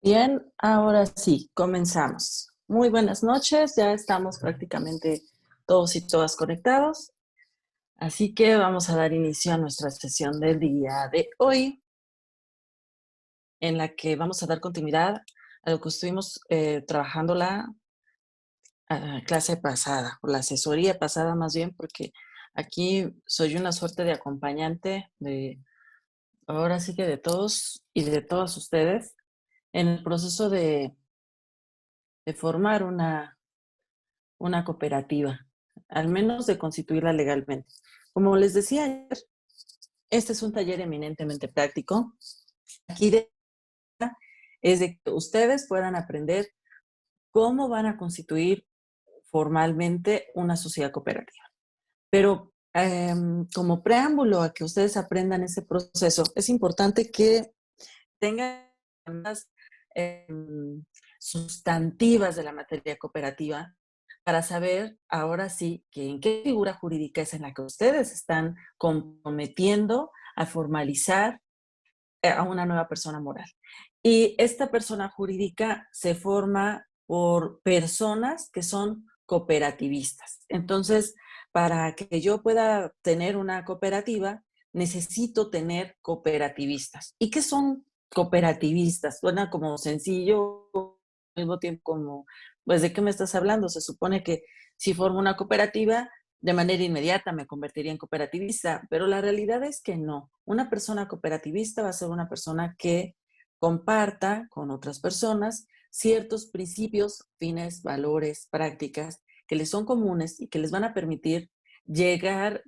Bien, ahora sí, comenzamos. Muy buenas noches, ya estamos prácticamente todos y todas conectados, así que vamos a dar inicio a nuestra sesión del día de hoy, en la que vamos a dar continuidad a lo que estuvimos trabajando la clase pasada, o la asesoría pasada más bien, porque aquí soy una suerte de acompañante de, ahora sí que de todos y de todas ustedes, en el proceso de formar una cooperativa, al menos de constituirla legalmente. Como les decía ayer, este es un taller eminentemente práctico. Aquí es de que ustedes puedan aprender cómo van a constituir formalmente una sociedad cooperativa. Pero como preámbulo a que ustedes aprendan ese proceso, es importante que tengan las sustantivas de la materia cooperativa para saber ahora sí que en qué figura jurídica es en la que ustedes están comprometiendo a formalizar a una nueva persona moral. Y esta persona jurídica se forma por personas que son cooperativistas. Entonces, para que yo pueda tener una cooperativa, necesito tener cooperativistas. ¿Y qué son cooperativistas? Suena como sencillo, al mismo tiempo como, pues, ¿de qué me estás hablando? Se supone que si formo una cooperativa, de manera inmediata me convertiría en cooperativista, pero la realidad es que no. Una persona cooperativista va a ser una persona que comparta con otras personas ciertos principios, fines, valores, prácticas que les son comunes y que les van a permitir llegar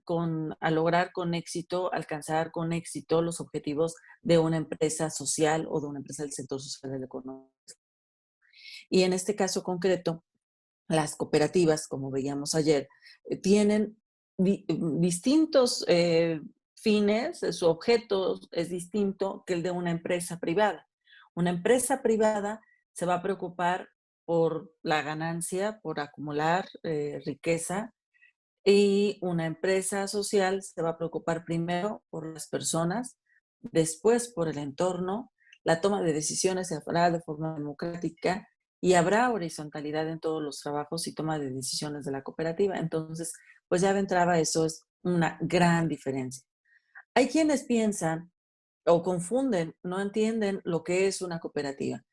a lograr con éxito, alcanzar con éxito los objetivos de una empresa social o de una empresa del sector social de la economía. Y en este caso concreto, las cooperativas, como veíamos ayer, tienen distintos fines, su objeto es distinto que el de una empresa privada. Una empresa privada se va a preocupar por la ganancia, por acumular riqueza, y una empresa social se va a preocupar primero por las personas, después por el entorno. La toma de decisiones se hará de forma democrática y habrá horizontalidad en todos los trabajos y toma de decisiones de la cooperativa. Entonces, pues ya de entrada eso es una gran diferencia. Hay quienes piensan o confunden, no entienden lo que es una cooperativa.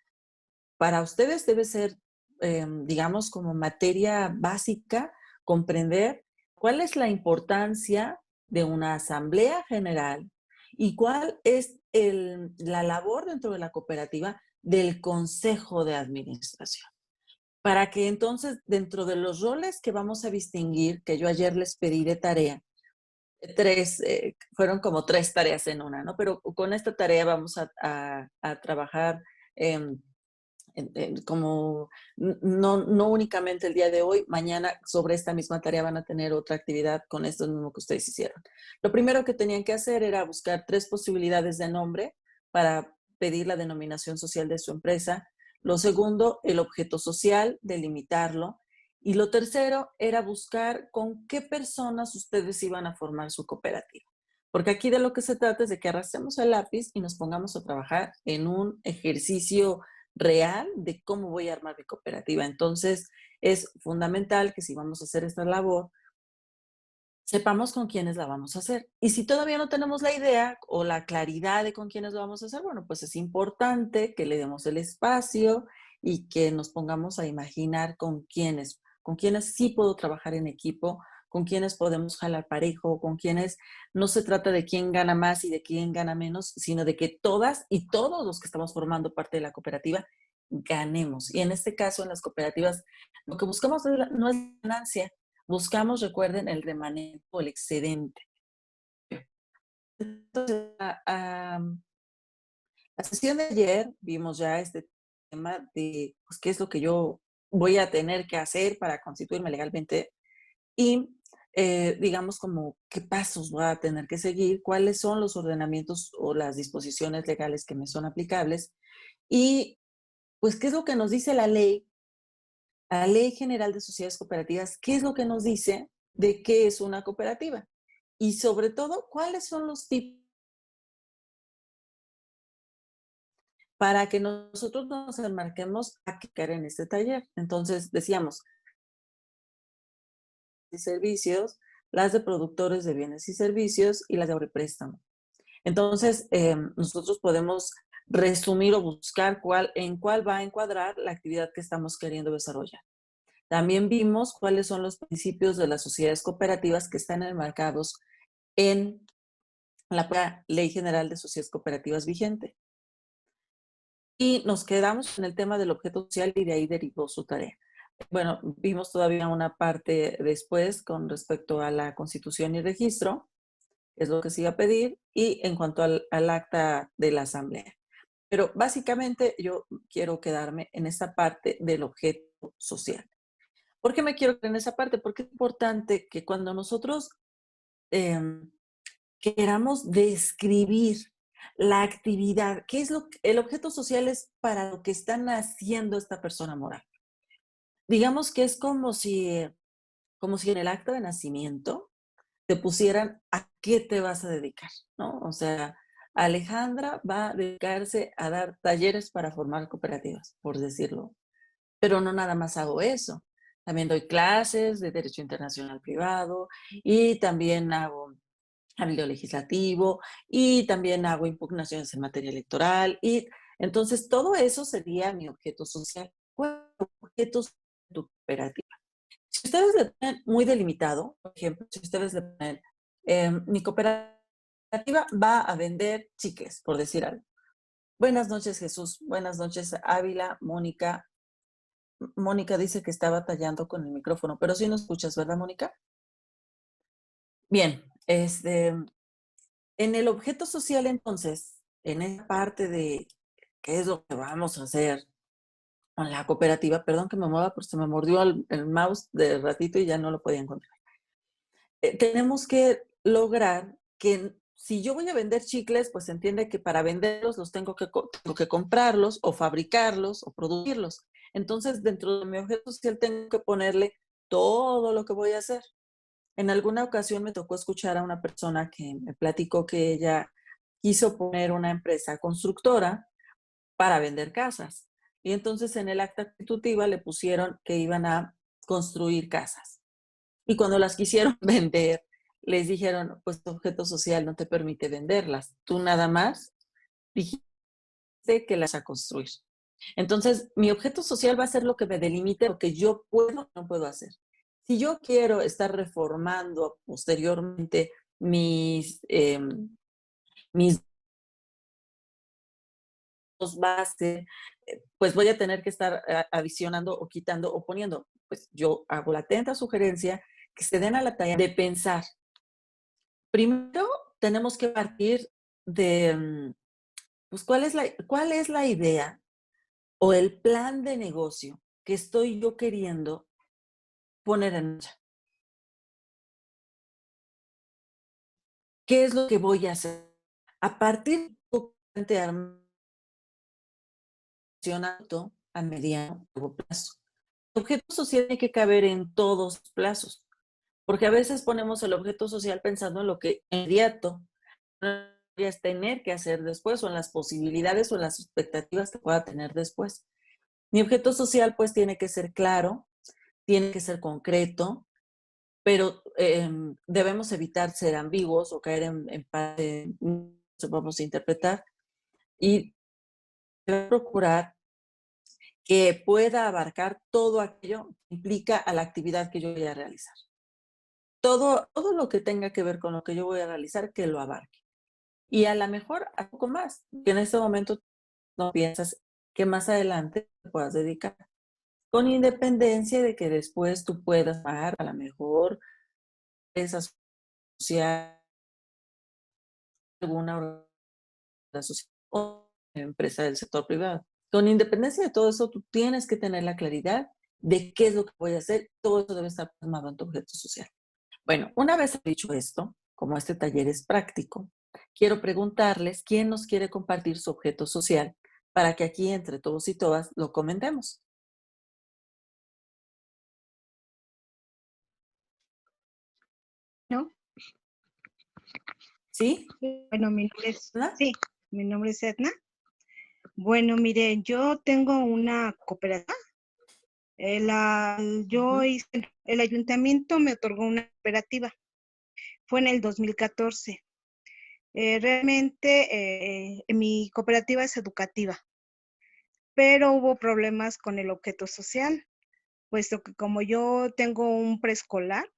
Para ustedes debe ser, digamos, como materia básica, comprender cuál es la importancia de una asamblea general y cuál es la labor dentro de la cooperativa del consejo de administración. Para que entonces, dentro de los roles que vamos a distinguir, que yo ayer les pedí de tarea, fueron como tres tareas en una, ¿no? Pero con esta tarea vamos a trabajar eh, como no únicamente el día de hoy, mañana sobre esta misma tarea van a tener otra actividad con esto mismo que ustedes hicieron. Lo primero que tenían que hacer era buscar tres posibilidades de nombre para pedir la denominación social de su empresa. Lo segundo, el objeto social, delimitarlo. Y lo tercero era buscar con qué personas ustedes iban a formar su cooperativa. Porque aquí de lo que se trata es de que arrastremos el lápiz y nos pongamos a trabajar en un ejercicio real de cómo voy a armar mi cooperativa. Entonces, es fundamental que si vamos a hacer esta labor, sepamos con quiénes la vamos a hacer. Y si todavía no tenemos la idea o la claridad de con quiénes lo vamos a hacer, bueno, pues es importante que le demos el espacio y que nos pongamos a imaginar con quiénes sí puedo trabajar en equipo, con quiénes podemos jalar parejo, con quiénes no se trata de quién gana más y de quién gana menos, sino de que todas y todos los que estamos formando parte de la cooperativa ganemos. Y en este caso, en las cooperativas, lo que buscamos no es ganancia, buscamos, recuerden, el remanente o el excedente. Entonces, la sesión de ayer vimos ya este tema de pues, qué es lo que yo voy a tener que hacer para constituirme legalmente y digamos como qué pasos voy a tener que seguir, cuáles son los ordenamientos o las disposiciones legales que me son aplicables y pues qué es lo que nos dice la Ley General de Sociedades Cooperativas, qué es lo que nos dice de qué es una cooperativa y sobre todo cuáles son los tipos para que nosotros nos enmarquemos a caer en este taller. Entonces, decíamos, y servicios, las de productores de bienes y servicios y las de préstamo. Entonces, nosotros podemos resumir o buscar en cuál va a encuadrar la actividad que estamos queriendo desarrollar. También vimos cuáles son los principios de las sociedades cooperativas que están enmarcados en la Ley General de Sociedades Cooperativas vigente. Y nos quedamos en el tema del objeto social y de ahí derivó su tarea. Bueno, vimos todavía una parte después con respecto a la constitución y registro, es lo que se iba a pedir, y en cuanto al acta de la asamblea. Pero básicamente yo quiero quedarme en esta parte del objeto social. ¿Por qué me quiero quedar en esa parte? Porque es importante que cuando nosotros queramos describir la actividad, qué es el objeto social es para lo que están haciendo esta persona moral. Digamos que es como si en el acta de nacimiento te pusieran a qué te vas a dedicar, ¿no? O sea, Alejandra va a dedicarse a dar talleres para formar cooperativas, por decirlo. Pero no nada más hago eso. También doy clases de Derecho Internacional Privado y también hago ámbito legislativo y también hago impugnaciones en materia electoral. Y entonces todo eso sería mi objeto social. ¿Cuál es el objeto social de tu cooperativa? Si ustedes le ponen muy delimitado, por ejemplo, si ustedes le ponen, mi cooperativa va a vender chicles, por decir algo. Buenas noches, Jesús. Buenas noches, Ávila, Mónica. Mónica dice que está batallando con el micrófono, pero sí nos escuchas, ¿verdad, Mónica? Bien, en el objeto social, entonces, en esa parte de qué es lo que vamos a hacer con la cooperativa, perdón que me mueva, porque se me mordió el mouse de ratito y ya no lo podía encontrar. Tenemos que lograr que si yo voy a vender chicles, pues se entiende que para venderlos tengo que comprarlos o fabricarlos o producirlos. Entonces, dentro de mi objeto social tengo que ponerle todo lo que voy a hacer. En alguna ocasión me tocó escuchar a una persona que me platicó que ella quiso poner una empresa constructora para vender casas. Y entonces en el acta constitutiva le pusieron que iban a construir casas. Y cuando las quisieron vender, les dijeron, pues tu objeto social no te permite venderlas. Tú nada más dijiste que las vas a construir. Entonces, mi objeto social va a ser lo que me delimite lo que yo puedo o no puedo hacer. Si yo quiero estar reformando posteriormente mis dos bases, pues voy a tener que estar adicionando o quitando o poniendo. Pues yo hago la atenta sugerencia que se den a la tarea de pensar. Primero, tenemos que partir de, pues, cuál es la idea o el plan de negocio que estoy yo queriendo poner en marcha. ¿Qué es lo que voy a hacer? A partir de a mediano o largo plazo. El objeto social tiene que caber en todos los plazos, porque a veces ponemos el objeto social pensando en lo que inmediato es tener que hacer después o en las posibilidades o en las expectativas que pueda tener después. Mi objeto social pues tiene que ser claro, tiene que ser concreto, pero debemos evitar ser ambiguos o caer en vamos a interpretar y procurar que pueda abarcar todo aquello que implica a la actividad que yo voy a realizar. Todo lo que tenga que ver con lo que yo voy a realizar, que lo abarque. Y a lo mejor a poco más, que en este momento no piensas que más adelante te puedas dedicar. Con independencia de que después tú puedas pagar a lo mejor esa social, alguna asociación o empresa del sector privado. Con independencia de todo eso, tú tienes que tener la claridad de qué es lo que voy a hacer. Todo eso debe estar plasmado en tu objeto social. Bueno, una vez dicho esto, como este taller es práctico, quiero preguntarles quién nos quiere compartir su objeto social para que aquí entre todos y todas lo comentemos. ¿No? ¿Sí? Bueno, mi nombre es, ¿Verdad? sí, mi nombre es Edna. Bueno, mire, yo tengo una cooperativa. Yo Ujú. hice, el ayuntamiento me otorgó una cooperativa. Fue en el 2014. Realmente mi cooperativa es educativa, pero hubo problemas con el objeto social, puesto que como yo tengo un preescolar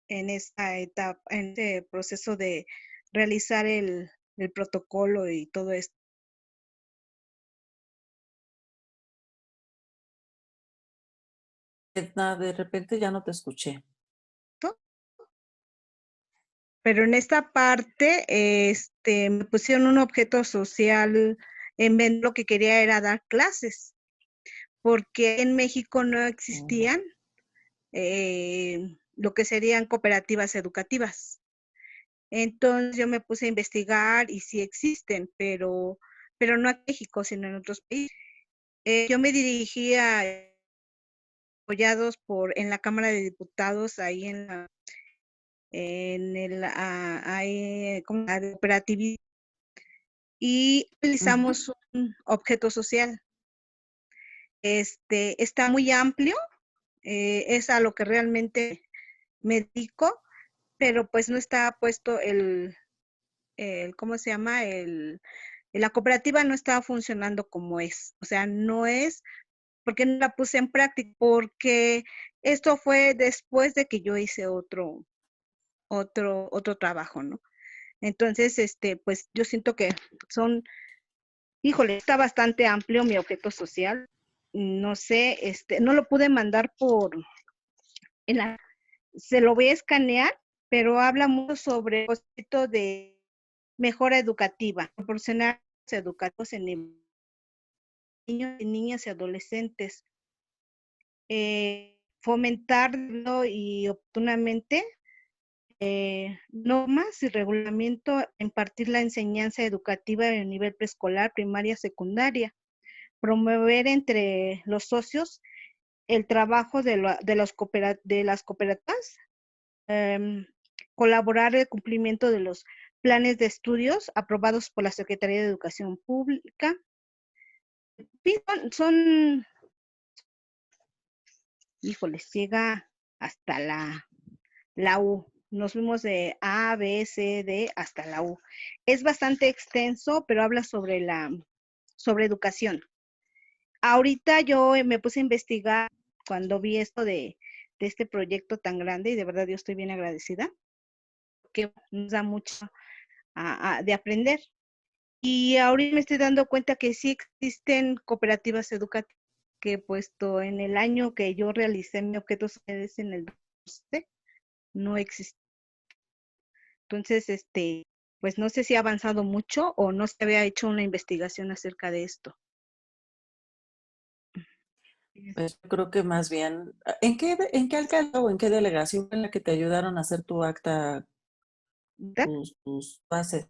en esta etapa, en este proceso de realizar el protocolo y todo esto, Edna, de repente ya no te escuché. pero en esta parte me pusieron un objeto social en vez de lo que quería era dar clases, porque en México no Mm. existían lo que serían cooperativas educativas. Entonces yo me puse a investigar y sí existen, pero no en México, sino en otros países. Yo me dirigía apoyados en la Cámara de Diputados, ahí en el ahí, como la de cooperativismo, y Ujú. realizamos un objeto social. Está muy amplio, es a lo que realmente me dedico, pero pues no está puesto ¿cómo se llama? La cooperativa no estaba funcionando como es. O sea, no es porque no la puse en práctica, porque esto fue después de que yo hice otro trabajo, ¿no? Entonces, pues yo siento que son, híjole, está bastante amplio mi objeto social. No sé, no lo pude mandar en la, se lo voy a escanear, pero habla mucho sobre el concepto de mejora educativa, proporcionar educativos en niños y niñas y adolescentes, fomentarlo y oportunamente normas y reglamento, impartir la enseñanza educativa a nivel preescolar, primaria, secundaria, promover entre los socios el trabajo de las cooperativas, eh, colaborar el cumplimiento de los planes de estudios aprobados por la Secretaría de Educación Pública. Son híjoles, llega hasta la U. Nos fuimos de A, B, C, D hasta la U. Es bastante extenso, pero habla sobre educación. Ahorita yo me puse a investigar cuando vi esto de este proyecto tan grande y de verdad yo estoy bien agradecida, que nos da mucho de aprender. Y ahorita me estoy dando cuenta que sí existen cooperativas educativas, que puesto en el año que yo realicé mi objeto es en el 12, no existe. Entonces, pues no sé si ha avanzado mucho o no se había hecho una investigación acerca de esto. Pues yo creo que más bien, ¿en qué alcaldía o en qué delegación en la que te ayudaron a hacer tu acta, ¿Verdad? tus bases?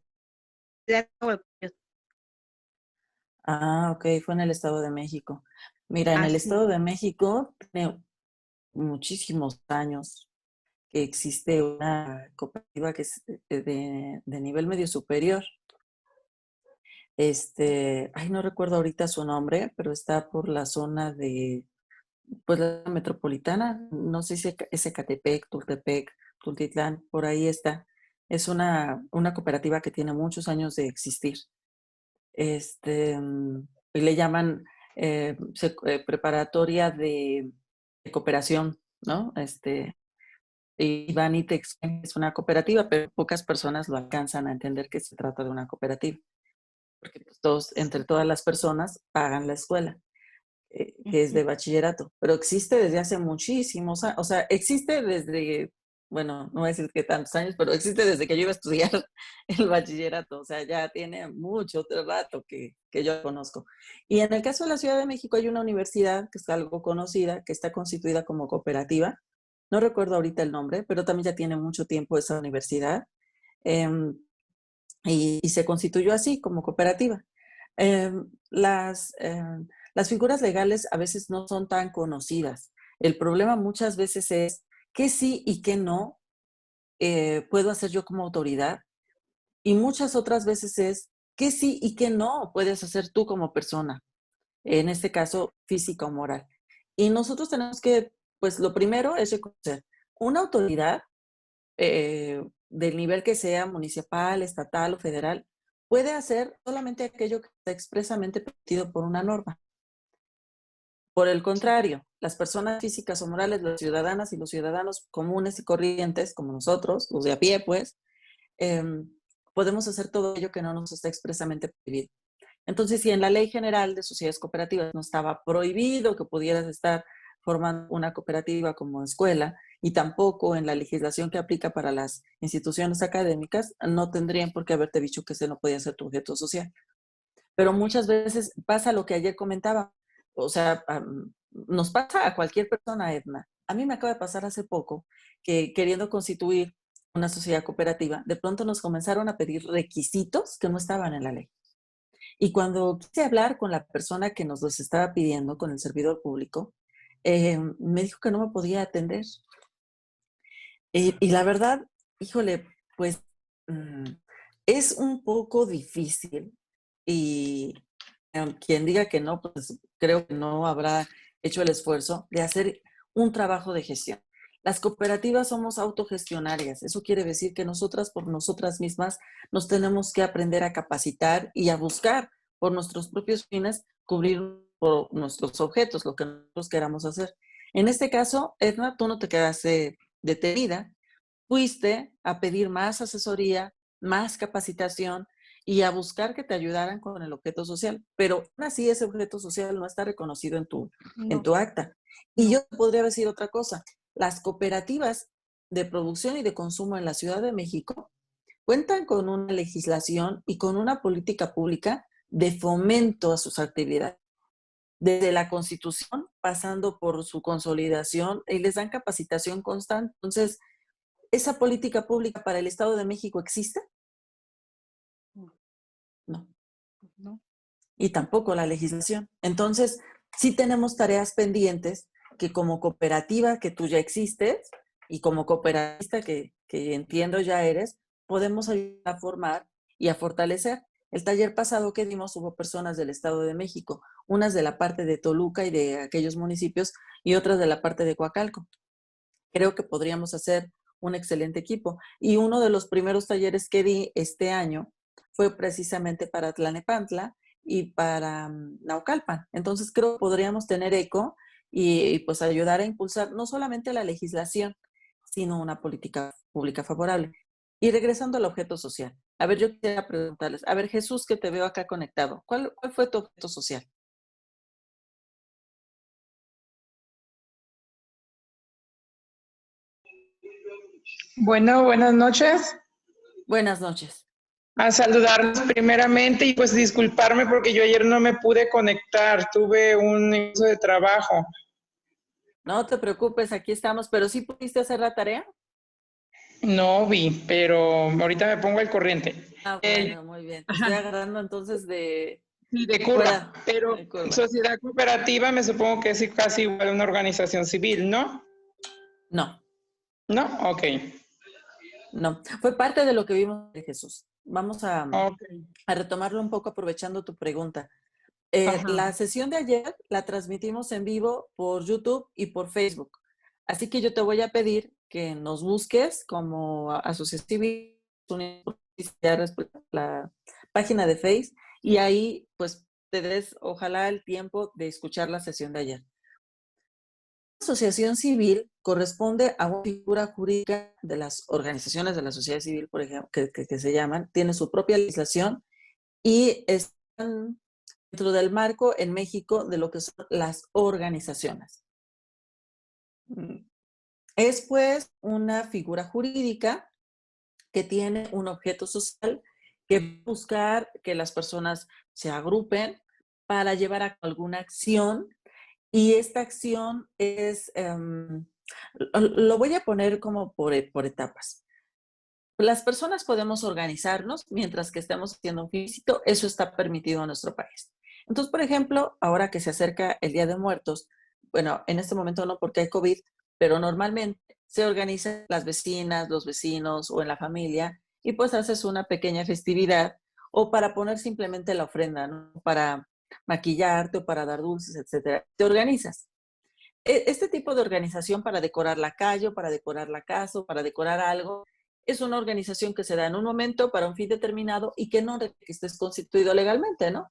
Ah, ok, fue en el Estado de México. Mira, en el Así. Estado de México tiene muchísimos años que existe una cooperativa que es de nivel medio superior. Ay, no recuerdo ahorita su nombre, pero está por la zona de, pues la metropolitana, no sé si es Ecatepec, Tultepec, Tultitlán, por ahí está. Es una cooperativa que tiene muchos años de existir. Y le llaman preparatoria de cooperación, ¿no? Y van y te explican que es una cooperativa, pero pocas personas lo alcanzan a entender que se trata de una cooperativa, porque pues, entre todas las personas pagan la escuela, que es de bachillerato, pero existe desde hace muchísimos años, o sea, existe desde, bueno, no voy a decir que tantos años, pero existe desde que yo iba a estudiar el bachillerato, o sea, ya tiene mucho otro rato que yo conozco. Y en el caso de la Ciudad de México hay una universidad que es algo conocida, que está constituida como cooperativa, no recuerdo ahorita el nombre, pero también ya tiene mucho tiempo esa universidad. em, y se constituyó así como cooperativa. Las figuras legales a veces no son tan conocidas. El problema muchas veces es qué sí y qué no puedo hacer yo como autoridad, y muchas otras veces es qué sí y qué no puedes hacer tú como persona. en este caso física o moral. Y nosotros tenemos que, pues lo primero es reconocer una autoridad del nivel que sea, municipal, estatal o federal, puede hacer solamente aquello que está expresamente permitido por una norma. Por el contrario, las personas físicas o morales, las ciudadanas y los ciudadanos comunes y corrientes, como nosotros, los de a pie, pues, eh, podemos hacer todo ello que no nos está expresamente prohibido. Entonces, si en la Ley General de Sociedades Cooperativas no estaba prohibido que pudieras estar formando una cooperativa como escuela, y tampoco en la legislación que aplica para las instituciones académicas, no tendrían por qué haberte dicho que ese no podía ser tu objeto social. Pero muchas veces pasa lo que ayer comentaba, o sea, nos pasa a cualquier persona, Edna. A mí me acaba de pasar hace poco que queriendo constituir una sociedad cooperativa, de pronto nos comenzaron a pedir requisitos que no estaban en la ley. Y cuando quise hablar con la persona que nos los estaba pidiendo, con el servidor público, me dijo que no me podía atender. Y la verdad, híjole, pues es un poco difícil y quien diga que no, pues creo que no habrá hecho el esfuerzo de hacer un trabajo de gestión. Las cooperativas somos autogestionarias. Eso quiere decir que nosotras por nosotras mismas nos tenemos que aprender a capacitar y a buscar por nuestros propios fines cubrir por nuestros objetos, lo que nosotros queramos hacer. En este caso, Edna, tú no te quedaste detenida, fuiste a pedir más asesoría, más capacitación y a buscar que te ayudaran con el objeto social, pero aún así ese objeto social no está reconocido en No, tu acta. Y no. yo podría decir otra cosa, las cooperativas de producción y de consumo en la Ciudad de México cuentan con una legislación y con una política pública de fomento a sus actividades desde la Constitución, pasando por su consolidación, y les dan capacitación constante. Entonces, ¿esa política pública para el Estado de México existe? No. No. Y tampoco la legislación. Entonces, sí tenemos tareas pendientes que como cooperativa que tú ya existes y como cooperativista que entiendo ya eres, podemos ayudar a formar y a fortalecer. El taller pasado que dimos hubo personas del Estado de México, unas de la parte de Toluca y de aquellos municipios y otras de la parte de Coacalco. Creo que podríamos hacer un excelente equipo. Y uno de los primeros talleres que di este año fue precisamente para Tlanepantla y para Naucalpan. Entonces creo que podríamos tener eco y pues ayudar a impulsar no solamente la legislación, sino una política pública favorable. Y regresando al objeto social. A ver, yo quisiera preguntarles, a ver, Jesús, que te veo acá conectado, ¿cuál fue tu objeto social? Bueno, buenas noches. Buenas noches. A saludarlos primeramente y pues disculparme porque yo ayer no me pude conectar, tuve un ingreso de trabajo. No te preocupes, aquí estamos, pero ¿sí pudiste hacer la tarea? No vi, pero ahorita me pongo al corriente. Ah, bueno, muy bien. Te estoy Ajá, agarrando entonces sí, de curva, fuera pero de curva. sociedad cooperativa me supongo que es casi igual a una organización civil, ¿no? No, ¿No? Ok, no. Fue parte de lo que vimos de Jesús. Vamos ok, a retomarlo un poco aprovechando tu pregunta. ajá. La sesión de ayer la transmitimos en vivo por YouTube y por Facebook. Así que yo te voy a pedir que nos busques como Asociación Civil, la página de Face, y ahí pues te des ojalá el tiempo de escuchar la sesión de ayer. Asociación civil corresponde a una figura jurídica de las organizaciones de la sociedad civil, por ejemplo, que se llaman, tiene su propia legislación y están dentro del marco en México de lo que son las organizaciones. Es pues una figura jurídica que tiene un objeto social que buscar que las personas se agrupen para llevar a cabo alguna acción y esta acción es, lo voy a poner como por etapas. Las personas podemos organizarnos mientras que estemos haciendo un físico, eso está permitido en nuestro país. Entonces, por ejemplo, ahora que se acerca el Día de Muertos, bueno, en este momento no porque hay COVID, pero normalmente se organizan las vecinas, los vecinos o en la familia y pues haces una pequeña festividad o para poner simplemente la ofrenda, ¿no? Para maquillarte o para dar dulces, etcétera. Te organizas. Este tipo de organización para decorar la calle, o para decorar la casa, o para decorar algo, es una organización que se da en un momento para un fin determinado y que no requiere que estés constituido legalmente, ¿no?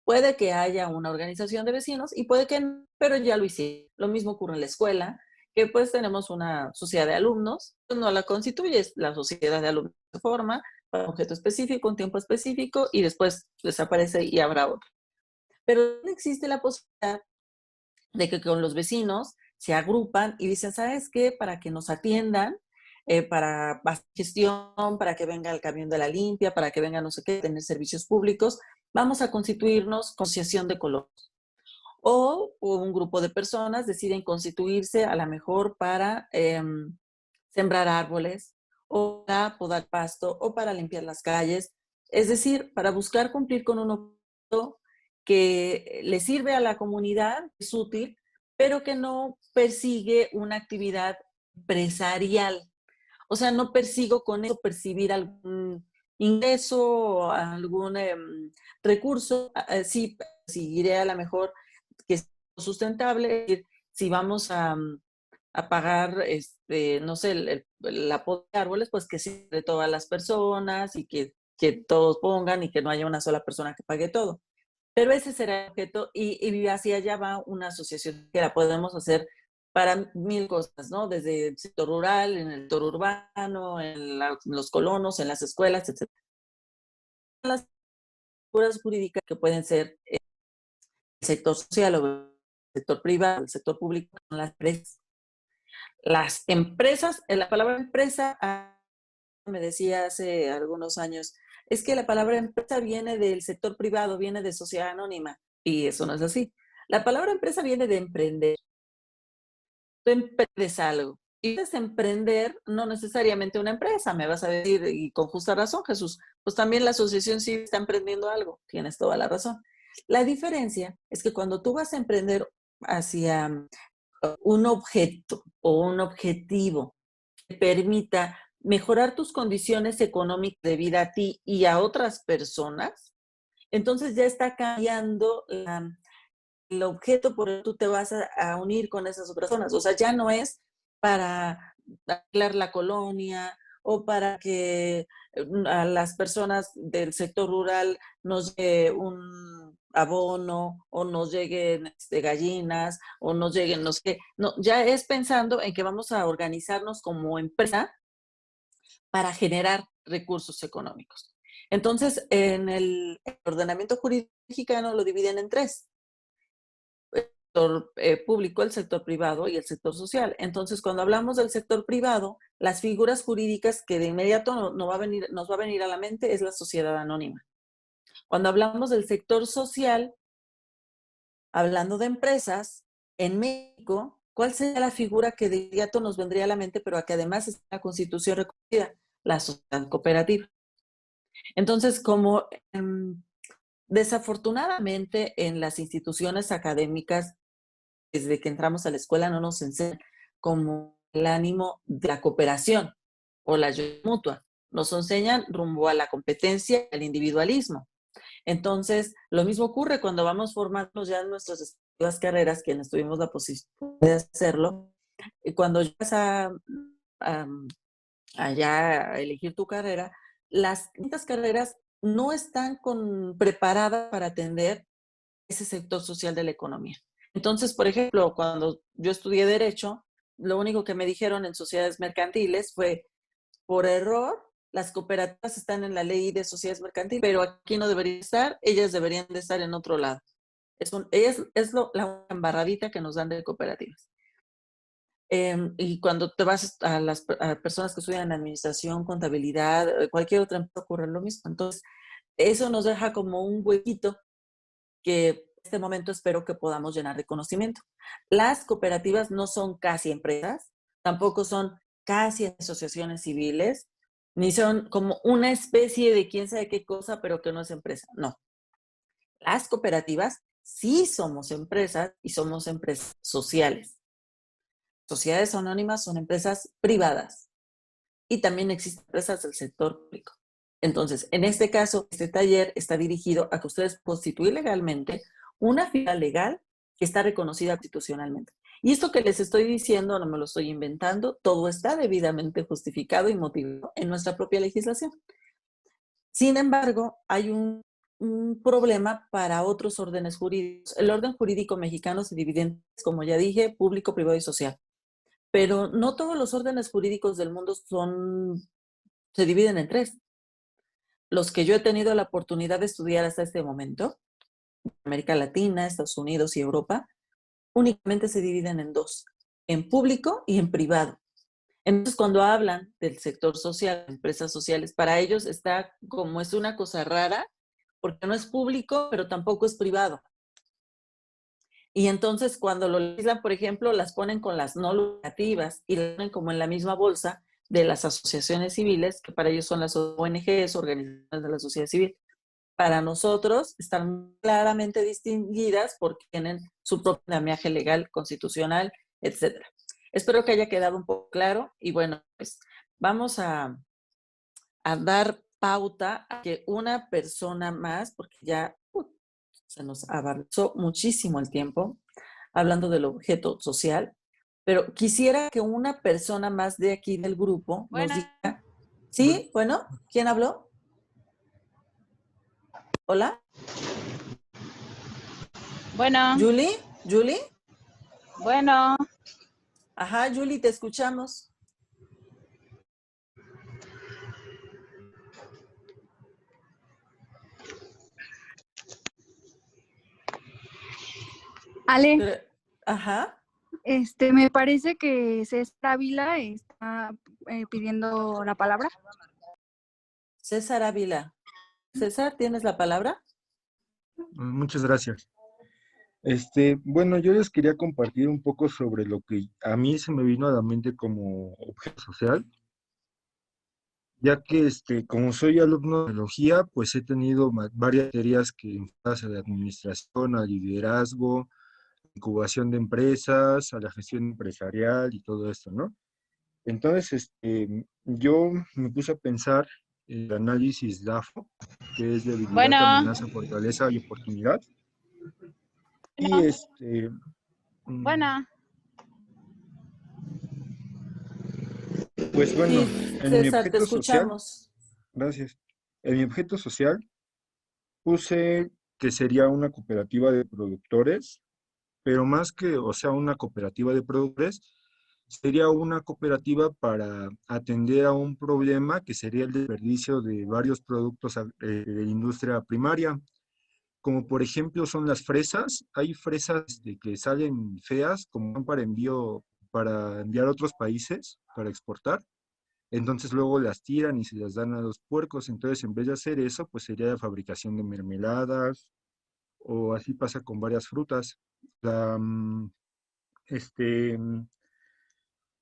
Puede que haya una organización de vecinos y puede que no, pero ya lo hicieron. Lo mismo ocurre en la escuela, que pues tenemos una sociedad de alumnos, pues no la constituyes, la sociedad de alumnos se forma para un objeto específico, un tiempo específico y después desaparece y habrá otro. Pero no existe la posibilidad de que con los vecinos se agrupan y dicen, ¿sabes qué? Para que nos atiendan, para gestión, para que venga el camión de la limpia, para que venga no sé qué, tener servicios públicos, vamos a constituirnos con asociación de colonos. O un grupo de personas deciden constituirse a lo mejor para sembrar árboles, o para podar pasto, o para limpiar las calles. Es decir, para buscar cumplir con un objetivo que le sirve a la comunidad, es útil, pero que no persigue una actividad empresarial. O sea, no persigo con eso percibir algún ingreso, algún recurso. Sí, seguiré a lo mejor que es sustentable, es decir, si vamos a pagar, no sé, la poda de árboles, pues que sea de todas las personas y que todos pongan y que no haya una sola persona que pague todo. Pero ese será el objeto y hacia allá va una asociación que la podemos hacer para mil cosas, ¿no? Desde el sector rural, en el sector urbano, en los colonos, en las escuelas, etcétera. Las figuras jurídicas que pueden ser el sector social o el sector privado, el sector público, son las empresas. Las empresas, la palabra empresa, me decía hace algunos años, es que la palabra empresa viene del sector privado, viene de sociedad anónima, y eso no es así. La palabra empresa viene de emprender. Tú emprendes algo. Y es emprender no necesariamente una empresa, me vas a decir, y con justa razón, Jesús, pues también la asociación civil está emprendiendo algo, tienes toda la razón. La diferencia es que cuando tú vas a emprender hacia un objeto o un objetivo que permita mejorar tus condiciones económicas de vida a ti y a otras personas, entonces ya está cambiando el objeto por el que tú te vas a unir con esas otras personas. O sea, ya no es para arreglar la colonia o para que a las personas del sector rural nos llegue un abono o nos lleguen gallinas o nos lleguen no sé qué. No, ya es pensando en que vamos a organizarnos como empresa para generar recursos económicos. Entonces, en el ordenamiento jurídico mexicano lo dividen en tres: el sector público, el sector privado y el sector social. Entonces, cuando hablamos del sector privado, las figuras jurídicas que de inmediato nos va a venir a la mente es la sociedad anónima. Cuando hablamos del sector social, hablando de empresas, en México, ¿cuál sería la figura que de inmediato nos vendría a la mente, pero que además está en la Constitución reconocida? La sociedad cooperativa. Entonces, como desafortunadamente en las instituciones académicas, desde que entramos a la escuela no nos enseñan como el ánimo de la cooperación o la ayuda mutua. Nos enseñan rumbo a la competencia, al individualismo. Entonces, lo mismo ocurre cuando vamos formándonos ya en nuestras respectivas carreras, quienes tuvimos la posibilidad de hacerlo. Y cuando llegas a allá a elegir tu carrera, las distintas carreras no están preparadas para atender ese sector social de la economía. Entonces, por ejemplo, cuando yo estudié Derecho, lo único que me dijeron en sociedades mercantiles fue, por error, las cooperativas están en la ley de sociedades mercantiles, pero aquí no deberían estar, ellas deberían de estar en otro lado. La embarradita que nos dan de cooperativas. Y cuando te vas a las personas que estudian administración, contabilidad, cualquier otra empresa ocurre lo mismo. Entonces, eso nos deja como un huequito que en este momento espero que podamos llenar de conocimiento. Las cooperativas no son casi empresas, tampoco son casi asociaciones civiles, ni son como una especie de quién sabe qué cosa, pero que no es empresa. No. Las cooperativas sí somos empresas y somos empresas sociales. Sociedades anónimas son empresas privadas y también existen empresas del sector público. Entonces, en este caso, este taller está dirigido a que ustedes constituyan legalmente una figura legal que está reconocida constitucionalmente. Y esto que les estoy diciendo no me lo estoy inventando, todo está debidamente justificado y motivado en nuestra propia legislación. Sin embargo, hay un problema para otros órdenes jurídicos. El orden jurídico mexicano se divide en, como ya dije, público, privado y social. Pero no todos los órdenes jurídicos del mundo se dividen en tres. Los que yo he tenido la oportunidad de estudiar hasta este momento, América Latina, Estados Unidos y Europa, únicamente se dividen en dos, en público y en privado. Entonces, cuando hablan del sector social, empresas sociales, para ellos está como es una cosa rara, porque no es público, pero tampoco es privado. Y entonces, cuando lo legislan, por ejemplo, las ponen con las no lucrativas y las ponen como en la misma bolsa de las asociaciones civiles, que para ellos son las ONGs, organizaciones de la sociedad civil. Para nosotros están claramente distinguidas porque tienen su propio andamiaje legal, constitucional, etcétera. Espero que haya quedado un poco claro y bueno, pues vamos a dar pauta a que una persona más, porque ya se nos avanzó muchísimo el tiempo hablando del objeto social, pero quisiera que una persona más de aquí del grupo nos diga, ¿sí? Bueno, ¿quién habló? ¿Hola? Bueno, ¿Julie? ¿Julie? bueno, Ajá, Julie, te escuchamos. Ale, Ajá. me parece que César Ávila está pidiendo la palabra. César Ávila. César, ¿tienes la palabra? Muchas gracias. Bueno, yo les quería compartir un poco sobre lo que a mí se me vino a la mente como objeto social, ya que como soy alumno de biología, pues he tenido varias materias que enfocadas a la administración, al liderazgo, incubación de empresas, a la gestión empresarial y todo esto, ¿no? Entonces, yo me puse a pensar en el análisis DAFO, que es debilidad, bueno, amenaza, fortaleza y oportunidad. Y bueno. pues bueno, Sí, en mi César, te objeto social, escuchamos. gracias. En mi objeto social puse que sería una cooperativa de productores, pero más que, o sea, una cooperativa de productores, sería una cooperativa para atender a un problema que sería el desperdicio de varios productos de industria primaria, como por ejemplo son las fresas. Hay fresas de que salen feas, como van para enviar a otros países, para exportar. Entonces luego las tiran y se las dan a los puercos. Entonces en vez de hacer eso, pues sería la fabricación de mermeladas, o así pasa con varias frutas. La, mm, este, mm,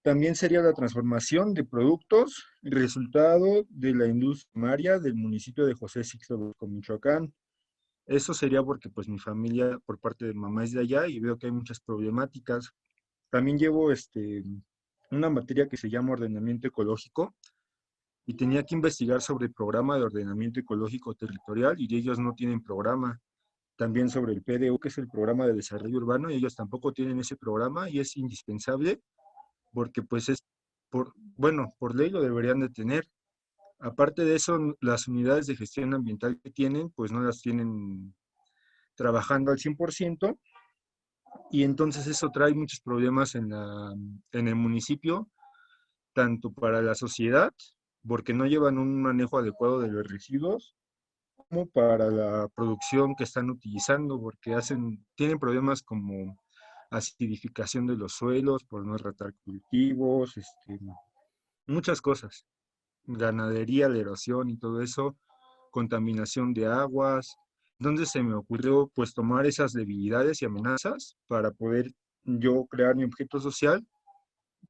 También sería la transformación de productos, resultado de la industria primaria del municipio de José Sixto, Michoacán. Eso sería porque pues mi familia por parte de mamá es de allá y veo que hay muchas problemáticas. También llevo una materia que se llama ordenamiento ecológico y tenía que investigar sobre el programa de ordenamiento ecológico territorial y ellos no tienen programa. También sobre el PDU, que es el programa de desarrollo urbano, y ellos tampoco tienen ese programa y es indispensable porque pues bueno, por ley lo deberían de tener. Aparte de eso, las unidades de gestión ambiental que tienen, pues no las tienen trabajando al 100%, y entonces eso trae muchos problemas en el municipio, tanto para la sociedad, porque no llevan un manejo adecuado de los residuos, como para la producción que están utilizando, porque tienen problemas como acidificación de los suelos, por no tratar cultivos, muchas cosas, ganadería, la erosión y todo eso, contaminación de aguas. Entonces se me ocurrió pues tomar esas debilidades y amenazas para poder yo crear mi objeto social,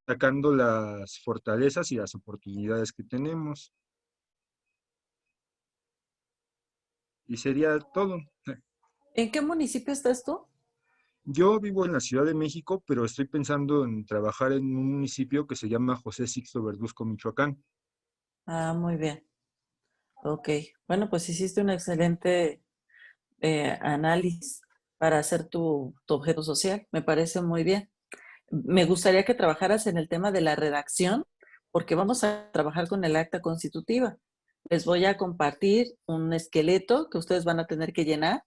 sacando las fortalezas y las oportunidades que tenemos. Y sería todo. ¿En qué municipio estás tú? Yo vivo en la Ciudad de México, pero estoy pensando en trabajar en un municipio que se llama José Sixto Verduzco, Michoacán. Ah, muy bien. Ok, bueno, pues hiciste un excelente análisis para hacer tu objeto social. Me parece muy bien. Me gustaría que trabajaras en el tema de la redacción, porque vamos a trabajar con el acta constitutiva. Les voy a compartir un esqueleto que ustedes van a tener que llenar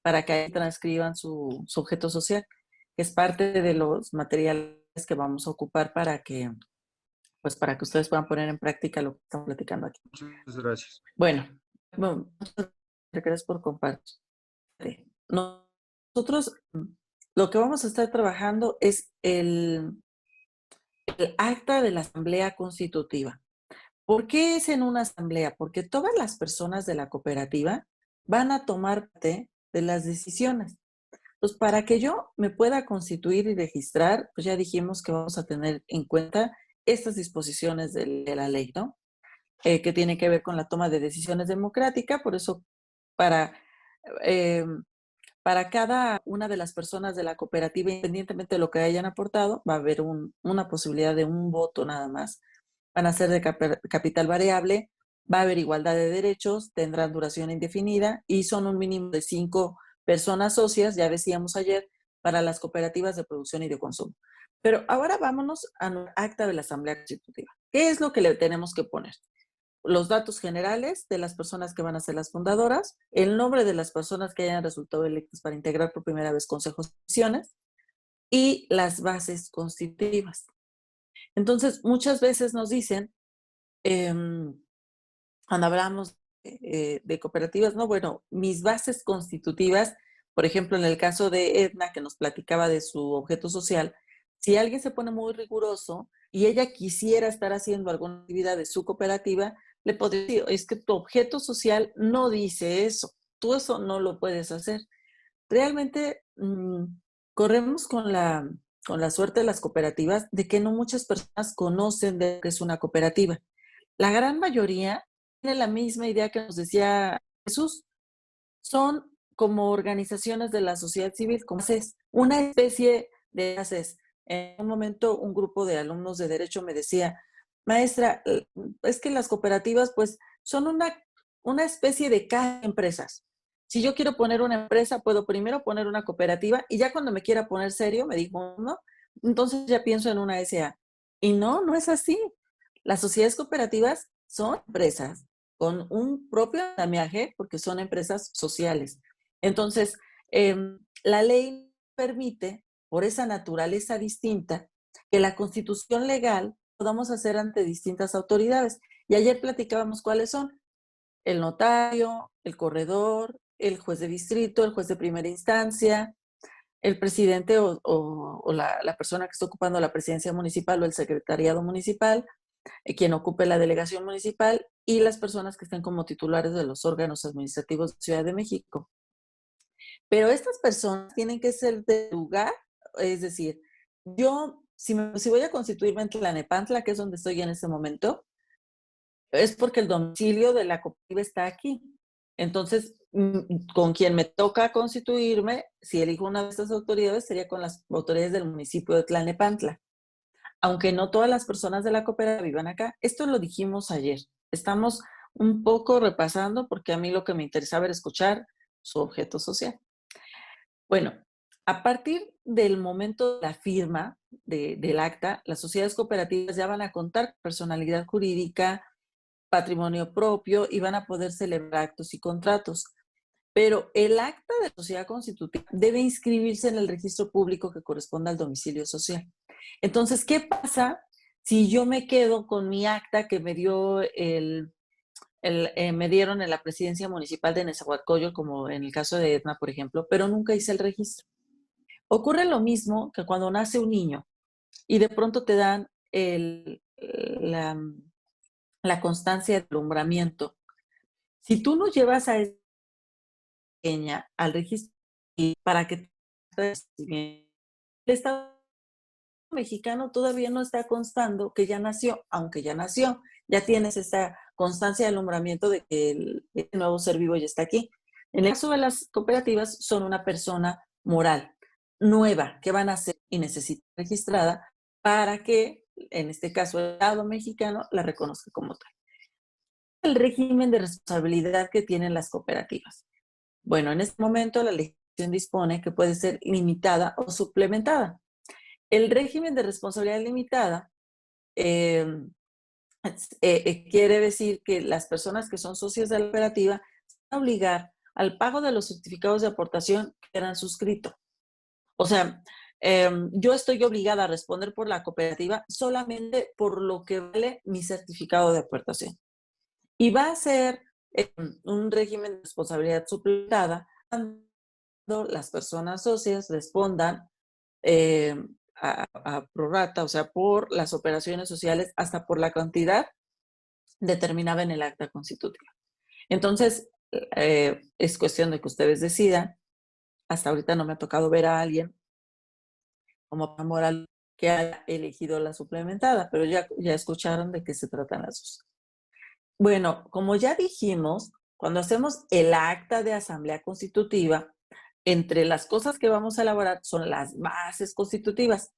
para que ahí transcriban su objeto social, que es parte de los materiales que vamos a ocupar para que ustedes puedan poner en práctica lo que estamos platicando aquí. Muchas gracias. Bueno, muchas gracias por compartir. Nosotros lo que vamos a estar trabajando es el acta de la Asamblea Constitutiva. ¿Por qué es en una asamblea? Porque todas las personas de la cooperativa van a tomar parte de las decisiones. Pues para que yo me pueda constituir y registrar, pues ya dijimos que vamos a tener en cuenta estas disposiciones de la ley, ¿no? Que tiene que ver con la toma de decisiones democrática, por eso para, eh, para cada una de las personas de la cooperativa, independientemente de lo que hayan aportado, va a haber una posibilidad de un voto nada más. Van a ser de capital variable, va a haber igualdad de derechos, tendrán duración indefinida y son un mínimo de 5 personas socias, ya decíamos ayer, para las cooperativas de producción y de consumo. Pero ahora vámonos al acta de la Asamblea Constitutiva. ¿Qué es lo que le tenemos que poner? Los datos generales de las personas que van a ser las fundadoras, el nombre de las personas que hayan resultado electas para integrar por primera vez consejos y comisiones y las bases constitutivas. Entonces, muchas veces nos dicen, cuando hablamos de cooperativas, no, bueno, mis bases constitutivas, por ejemplo, en el caso de Edna, que nos platicaba de su objeto social, si alguien se pone muy riguroso y ella quisiera estar haciendo alguna actividad de su cooperativa, le podría decir, es que tu objeto social no dice eso, tú eso no lo puedes hacer. Realmente corremos con la suerte de las cooperativas de que no muchas personas conocen de qué es una cooperativa. La gran mayoría tiene la misma idea que nos decía Jesús. Son como organizaciones de la sociedad civil, como es una especie de haces. En un momento un grupo de alumnos de derecho me decía, maestra, es que las cooperativas pues son una especie de caja de empresas. Si yo quiero poner una empresa, puedo primero poner una cooperativa y ya cuando me quiera poner serio, me dijo, no, entonces ya pienso en una SA. Y no, no es así. Las sociedades cooperativas son empresas con un propio andamiaje porque son empresas sociales. Entonces, la ley permite, por esa naturaleza distinta, que la constitución legal podamos hacer ante distintas autoridades. Y ayer platicábamos cuáles son: el notario, el corredor, el juez de distrito, el juez de primera instancia, el presidente o la persona que está ocupando la presidencia municipal o el secretariado municipal, quien ocupe la delegación municipal y las personas que estén como titulares de los órganos administrativos de Ciudad de México. Pero estas personas tienen que ser de lugar, es decir, yo, si voy a constituirme en Tlalnepantla, que es donde estoy en este momento, es porque el domicilio de la cooperativa está aquí. Entonces, con quien me toca constituirme, si elijo una de estas autoridades, sería con las autoridades del municipio de Tlalnepantla. Aunque no todas las personas de la cooperativa vivan acá. Esto lo dijimos ayer. Estamos un poco repasando porque a mí lo que me interesaba era escuchar su objeto social. Bueno, a partir del momento de la firma del acta, las sociedades cooperativas ya van a contar con personalidad jurídica, patrimonio propio y van a poder celebrar actos y contratos. Pero el acta de sociedad constitutiva debe inscribirse en el registro público que corresponda al domicilio social. Entonces, ¿qué pasa si yo me quedo con mi acta que me dio me dieron en la presidencia municipal de Nezahualcóyotl, como en el caso de Edna, por ejemplo, pero nunca hice el registro? Ocurre lo mismo que cuando nace un niño y de pronto te dan la constancia de alumbramiento. Si tú no llevas a esa pequeña al registro para que el Estado mexicano todavía no está constando que ya nació, aunque ya nació, ya tienes esa constancia de alumbramiento de que el nuevo ser vivo ya está aquí. En el caso de las cooperativas, son una persona moral nueva que van a ser y necesita registrada para que, en este caso, el Estado mexicano la reconozca como tal. el régimen de responsabilidad que tienen las cooperativas? Bueno, en este momento la legislación dispone que puede ser limitada o suplementada. El régimen de responsabilidad limitada quiere decir que las personas que son socias de la cooperativa se van a obligar al pago de los certificados de aportación que eran suscritos. O sea, yo estoy obligada a responder por la cooperativa solamente por lo que vale mi certificado de aportación. Y va a ser un régimen de responsabilidad suplementada cuando las personas socias respondan a prorrata, o sea, por las operaciones sociales hasta por la cantidad determinada en el acta constitutiva. Entonces, es cuestión de que ustedes decidan. Hasta ahorita no me ha tocado ver a alguien como moral que haya elegido la suplementada, pero ya escucharon de qué se tratan las dos. Bueno, como ya dijimos, cuando hacemos el acta de asamblea constitutiva, entre las cosas que vamos a elaborar son las bases constitutivas.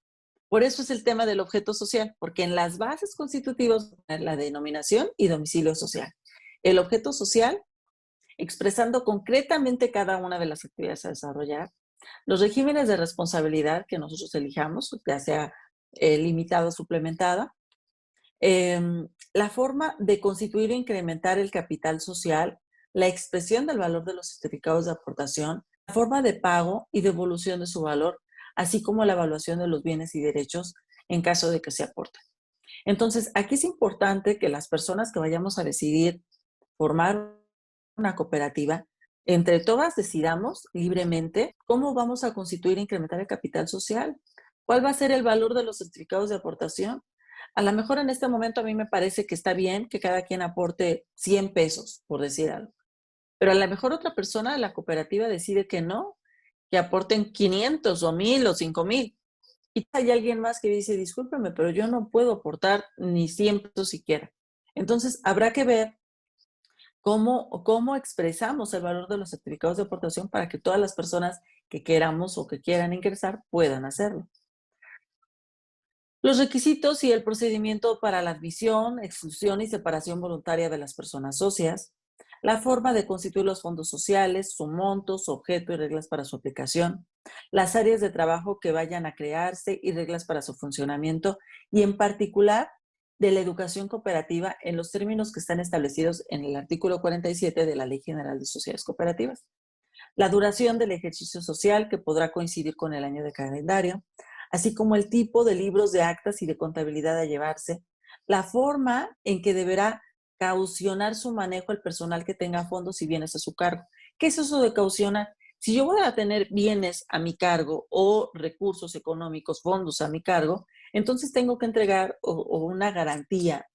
Por eso es el tema del objeto social, porque en las bases constitutivas la denominación y domicilio social. El objeto social, expresando concretamente cada una de las actividades a desarrollar, los regímenes de responsabilidad que nosotros elijamos, ya sea limitada o suplementada, la forma de constituir e incrementar el capital social, la expresión del valor de los certificados de aportación, la forma de pago y devolución de su valor, así como la evaluación de los bienes y derechos en caso de que se aporten. Entonces, aquí es importante que las personas que vayamos a decidir formar una cooperativa, entre todas decidamos libremente cómo vamos a constituir e incrementar el capital social, cuál va a ser el valor de los certificados de aportación. A lo mejor en este momento a mí me parece que está bien que cada quien aporte 100 pesos, por decir algo. Pero a lo mejor otra persona de la cooperativa decide que no, que aporten 500 o 1000 o 5000. Y hay alguien más que dice, discúlpeme, pero yo no puedo aportar ni 100 pesos siquiera. Entonces habrá que ver cómo expresamos el valor de los certificados de aportación para que todas las personas que queramos o que quieran ingresar puedan hacerlo. Los requisitos y el procedimiento para la admisión, exclusión y separación voluntaria de las personas socias, la forma de constituir los fondos sociales, su monto, su objeto y reglas para su aplicación, las áreas de trabajo que vayan a crearse y reglas para su funcionamiento, y en particular de la educación cooperativa en los términos que están establecidos en el artículo 47 de la Ley General de Sociedades Cooperativas. La duración del ejercicio social, que podrá coincidir con el año de calendario, así como el tipo de libros de actas y de contabilidad a llevarse, la forma en que deberá caucionar su manejo el personal que tenga fondos y bienes a su cargo. ¿Qué es eso de caucionar? Si yo voy a tener bienes a mi cargo o recursos económicos, fondos a mi cargo, entonces tengo que entregar una garantía,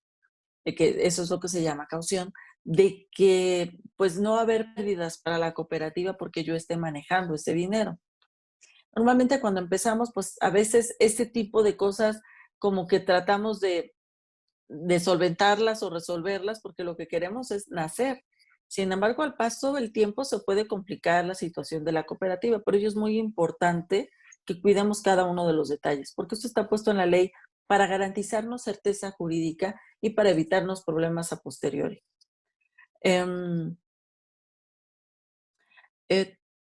de que eso es lo que se llama caución, de que pues no va a haber pérdidas para la cooperativa porque yo esté manejando ese dinero. Normalmente cuando empezamos, pues a veces este tipo de cosas como que tratamos de solventarlas o resolverlas porque lo que queremos es nacer. Sin embargo, al paso del tiempo se puede complicar la situación de la cooperativa. Por ello es muy importante que cuidemos cada uno de los detalles, porque esto está puesto en la ley para garantizarnos certeza jurídica y para evitarnos problemas a posteriori.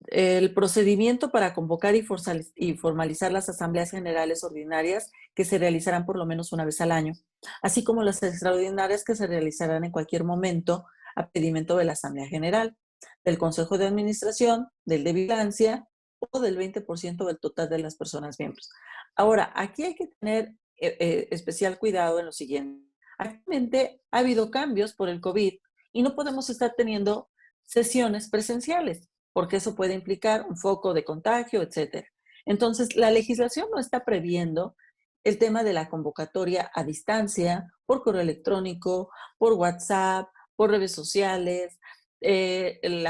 El procedimiento para convocar y formalizar las asambleas generales ordinarias que se realizarán por lo menos una vez al año, así como las extraordinarias que se realizarán en cualquier momento a pedimento de la Asamblea General, del Consejo de Administración, del de Vigilancia o del 20% del total de las personas miembros. Ahora, aquí hay que tener especial cuidado en lo siguiente. Actualmente ha habido cambios por el COVID y no podemos estar teniendo sesiones presenciales, porque eso puede implicar un foco de contagio, etc. Entonces, la legislación no está previendo el tema de la convocatoria a distancia, por correo electrónico, por WhatsApp, por redes sociales, el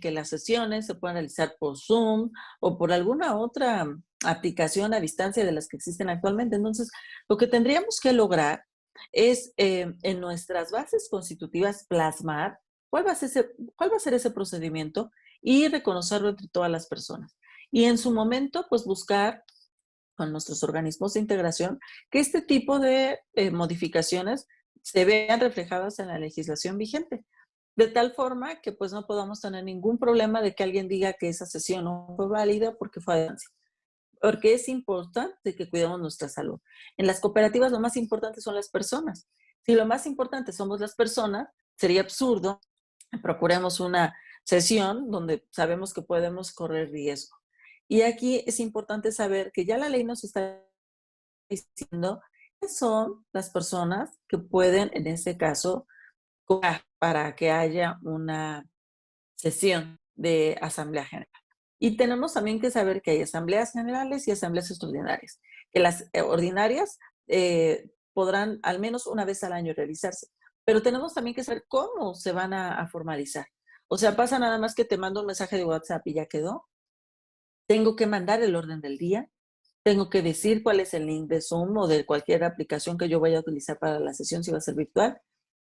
que las sesiones se puedan realizar por Zoom o por alguna otra aplicación a distancia de las que existen actualmente. Entonces, lo que tendríamos que lograr es en nuestras bases constitutivas plasmar cuál va a ser ese procedimiento y reconocerlo entre todas las personas. Y en su momento, pues buscar con nuestros organismos de integración que este tipo de modificaciones se vean reflejadas en la legislación vigente. De tal forma que pues no podamos tener ningún problema de que alguien diga que esa sesión no fue válida porque fue adherencia. Porque es importante que cuidemos nuestra salud. En las cooperativas lo más importante son las personas. Si lo más importante somos las personas, sería absurdo que procuremos una sesión donde sabemos que podemos correr riesgo. Y aquí es importante saber que ya la ley nos está diciendo que son las personas que pueden, en este caso, para que haya una sesión de asamblea general. Y tenemos también que saber que hay asambleas generales y asambleas extraordinarias, que las ordinarias podrán al menos una vez al año realizarse, pero tenemos también que saber cómo se van a formalizar. O sea, pasa nada más que te mando un mensaje de WhatsApp y ya quedó. Tengo que mandar el orden del día, tengo que decir cuál es el link de Zoom o de cualquier aplicación que yo vaya a utilizar para la sesión, si va a ser virtual.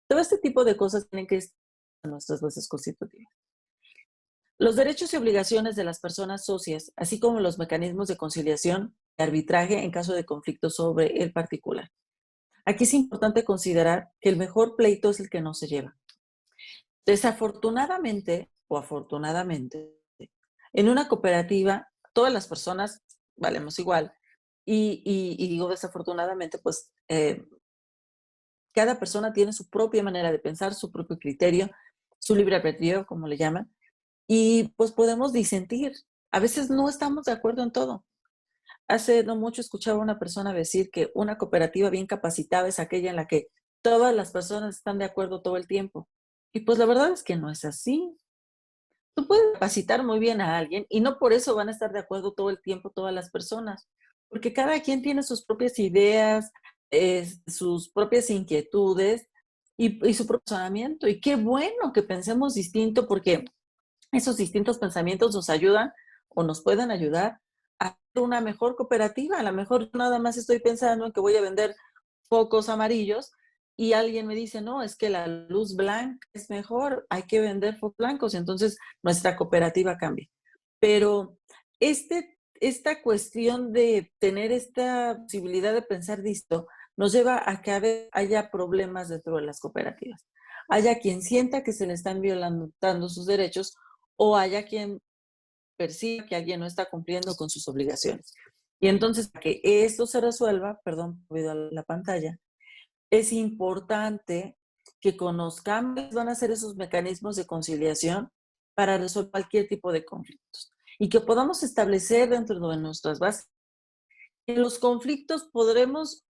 Todo este tipo de cosas tienen que estar en nuestras bases constitutivas. Los derechos y obligaciones de las personas socias, así como los mecanismos de conciliación y arbitraje en caso de conflicto sobre el particular. Aquí es importante considerar que el mejor pleito es el que no se lleva. Desafortunadamente o afortunadamente, en una cooperativa todas las personas valemos igual. Y digo desafortunadamente, pues cada persona tiene su propia manera de pensar, su propio criterio, su libre albedrío, como le llaman, y pues podemos disentir. A veces no estamos de acuerdo en todo. Hace no mucho escuchaba a una persona decir que una cooperativa bien capacitada es aquella en la que todas las personas están de acuerdo todo el tiempo. Y pues la verdad es que no es así. Tú puedes capacitar muy bien a alguien y no por eso van a estar de acuerdo todo el tiempo todas las personas, porque cada quien tiene sus propias ideas, sus propias inquietudes y su razonamiento. Y qué bueno que pensemos distinto, porque esos distintos pensamientos nos ayudan o nos pueden ayudar a hacer una mejor cooperativa. A lo mejor nada más estoy pensando en que voy a vender focos amarillos y alguien me dice, no, es que la luz blanca es mejor, hay que vender focos blancos, y entonces nuestra cooperativa cambia. Pero esta cuestión de tener esta posibilidad de pensar distinto nos lleva a que a veces haya problemas dentro de las cooperativas. Haya quien sienta que se le están violando sus derechos o haya quien perciba que alguien no está cumpliendo con sus obligaciones. Y entonces, para que esto se resuelva, perdón, voy a la pantalla, es importante que conozcamos cuáles van a ser esos mecanismos de conciliación para resolver cualquier tipo de conflictos y que podamos establecer dentro de nuestras bases. En los conflictos podremos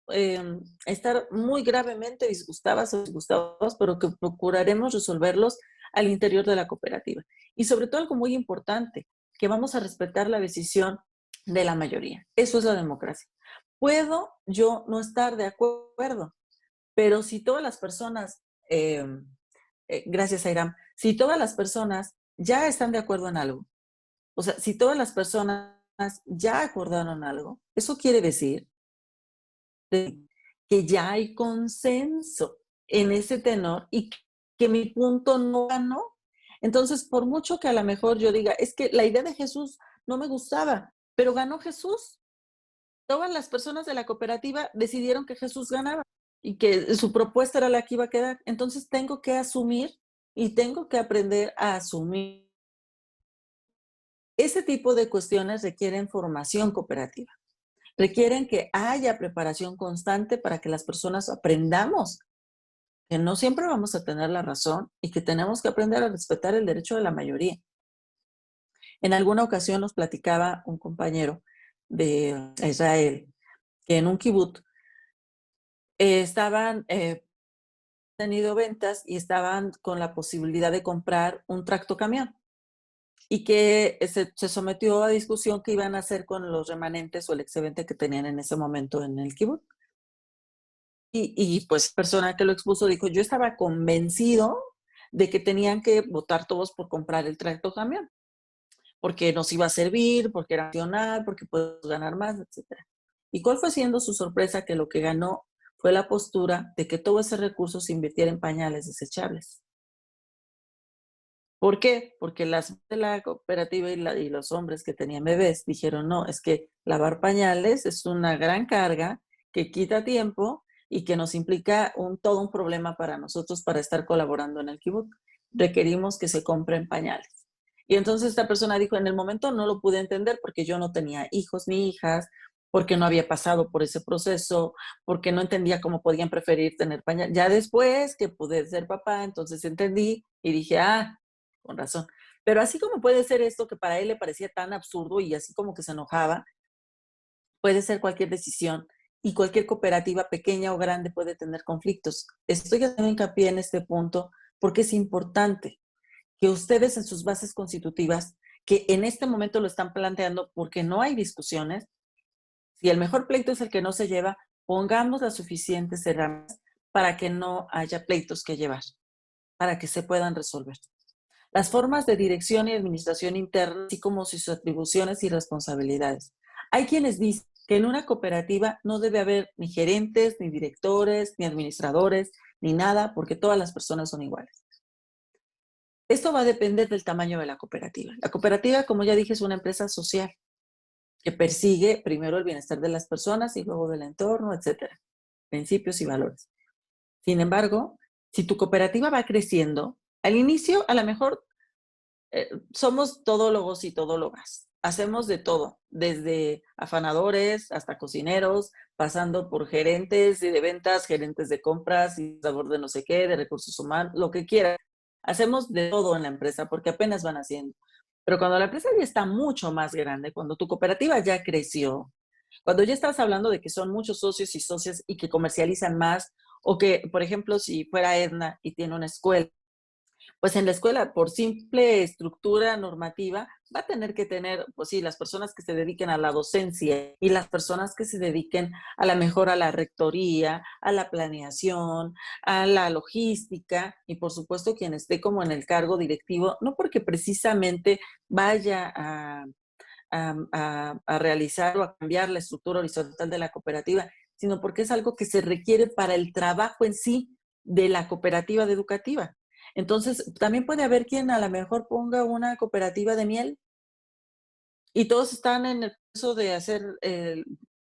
estar muy gravemente disgustadas o disgustados, pero que procuraremos resolverlos al interior de la cooperativa. Y sobre todo algo muy importante, que vamos a respetar la decisión de la mayoría. Eso es la democracia. Puedo yo no estar de acuerdo, pero si todas las personas, gracias Airam, si todas las personas ya están de acuerdo en algo, o sea, si todas las personas ya acordaron algo, eso quiere decir que ya hay consenso en ese tenor y que mi punto no ganó. Entonces, por mucho que a lo mejor yo diga, es que la idea de Jesús no me gustaba, pero ganó Jesús. Todas las personas de la cooperativa decidieron que Jesús ganaba y que su propuesta era la que iba a quedar. Entonces tengo que asumir y tengo que aprender a asumir. Ese tipo de cuestiones requieren formación cooperativa, requieren que haya preparación constante para que las personas aprendamos que no siempre vamos a tener la razón y que tenemos que aprender a respetar el derecho de la mayoría. En alguna ocasión nos platicaba un compañero de Israel que en un kibutz estaban tenido ventas y estaban con la posibilidad de comprar un tractocamión y que se sometió a discusión qué iban a hacer con los remanentes o el excedente que tenían en ese momento en el kibutz. Y pues persona que lo expuso dijo, yo estaba convencido de que tenían que votar todos por comprar el tractocamión, porque nos iba a servir, porque era nacional, porque podemos ganar más, etc. ¿Y cuál fue siendo su sorpresa? Que lo que ganó fue la postura de que todo ese recurso se invirtiera en pañales desechables. ¿Por qué? Porque las de la cooperativa y los hombres que tenían bebés dijeron, no, es que lavar pañales es una gran carga que quita tiempo y que nos implica todo un problema para nosotros para estar colaborando en el kibutz. Requerimos que se compren pañales. Y entonces esta persona dijo, en el momento no lo pude entender porque yo no tenía hijos ni hijas, porque no había pasado por ese proceso, porque no entendía cómo podían preferir tener pañal. Ya después que pude ser papá, entonces entendí y dije, con razón. Pero así como puede ser esto que para él le parecía tan absurdo y así como que se enojaba, puede ser cualquier decisión y cualquier cooperativa pequeña o grande puede tener conflictos. Estoy haciendo hincapié en este punto porque es importante que ustedes en sus bases constitutivas, que en este momento lo están planteando porque no hay discusiones, si el mejor pleito es el que no se lleva, pongamos las suficientes herramientas para que no haya pleitos que llevar, para que se puedan resolver. Las formas de dirección y administración interna, así como sus atribuciones y responsabilidades. Hay quienes dicen que en una cooperativa no debe haber ni gerentes, ni directores, ni administradores, ni nada, porque todas las personas son iguales. Esto va a depender del tamaño de la cooperativa. La cooperativa, como ya dije, es una empresa social que persigue primero el bienestar de las personas y luego del entorno, etcétera. Principios y valores. Sin embargo, si tu cooperativa va creciendo, al inicio a lo mejor somos todólogos y todólogas. Hacemos de todo, desde afanadores hasta cocineros, pasando por gerentes de ventas, gerentes de compras, y sabor de no sé qué, de recursos humanos, lo que quieran. Hacemos de todo en la empresa porque apenas van haciendo. Pero cuando la empresa ya está mucho más grande, cuando tu cooperativa ya creció, cuando ya estás hablando de que son muchos socios y socias y que comercializan más, o que, por ejemplo, si fuera Edna y tiene una escuela, pues en la escuela, por simple estructura normativa, va a tener que tener, pues sí, las personas que se dediquen a la docencia y las personas que se dediquen a la mejora, a la rectoría, a la planeación, a la logística y por supuesto quien esté como en el cargo directivo, no porque precisamente vaya a realizar o a cambiar la estructura horizontal de la cooperativa, sino porque es algo que se requiere para el trabajo en sí de la cooperativa educativa. Entonces, también puede haber quien a lo mejor ponga una cooperativa de miel y todos están en el proceso de hacer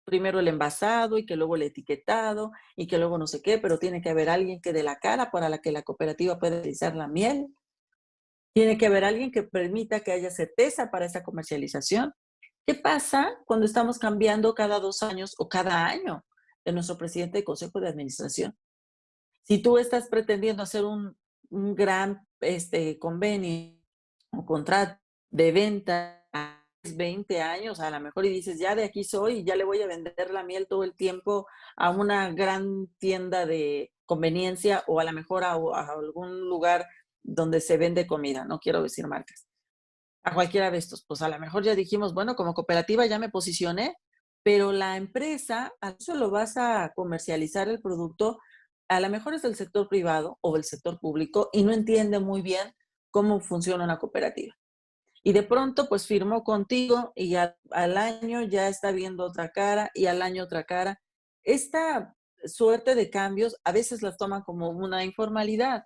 primero el envasado y que luego el etiquetado y que luego no sé qué, pero tiene que haber alguien que dé la cara para la que la cooperativa pueda realizar la miel. Tiene que haber alguien que permita que haya certeza para esa comercialización. ¿Qué pasa cuando estamos cambiando cada 2 años o cada año de nuestro presidente de consejo de administración? Si tú estás pretendiendo hacer un gran convenio o contrato de venta a 20 años, a lo mejor y dices, ya de aquí soy y ya le voy a vender la miel todo el tiempo a una gran tienda de conveniencia o a lo mejor a algún lugar donde se vende comida, no quiero decir marcas, a cualquiera de estos, pues a lo mejor ya dijimos, bueno, como cooperativa ya me posicioné, pero la empresa, al solo vas a comercializar el producto, a lo mejor es del sector privado o del sector público y no entiende muy bien cómo funciona una cooperativa. Y de pronto, pues firmó contigo y al año ya está viendo otra cara y al año otra cara. Esta suerte de cambios a veces las toman como una informalidad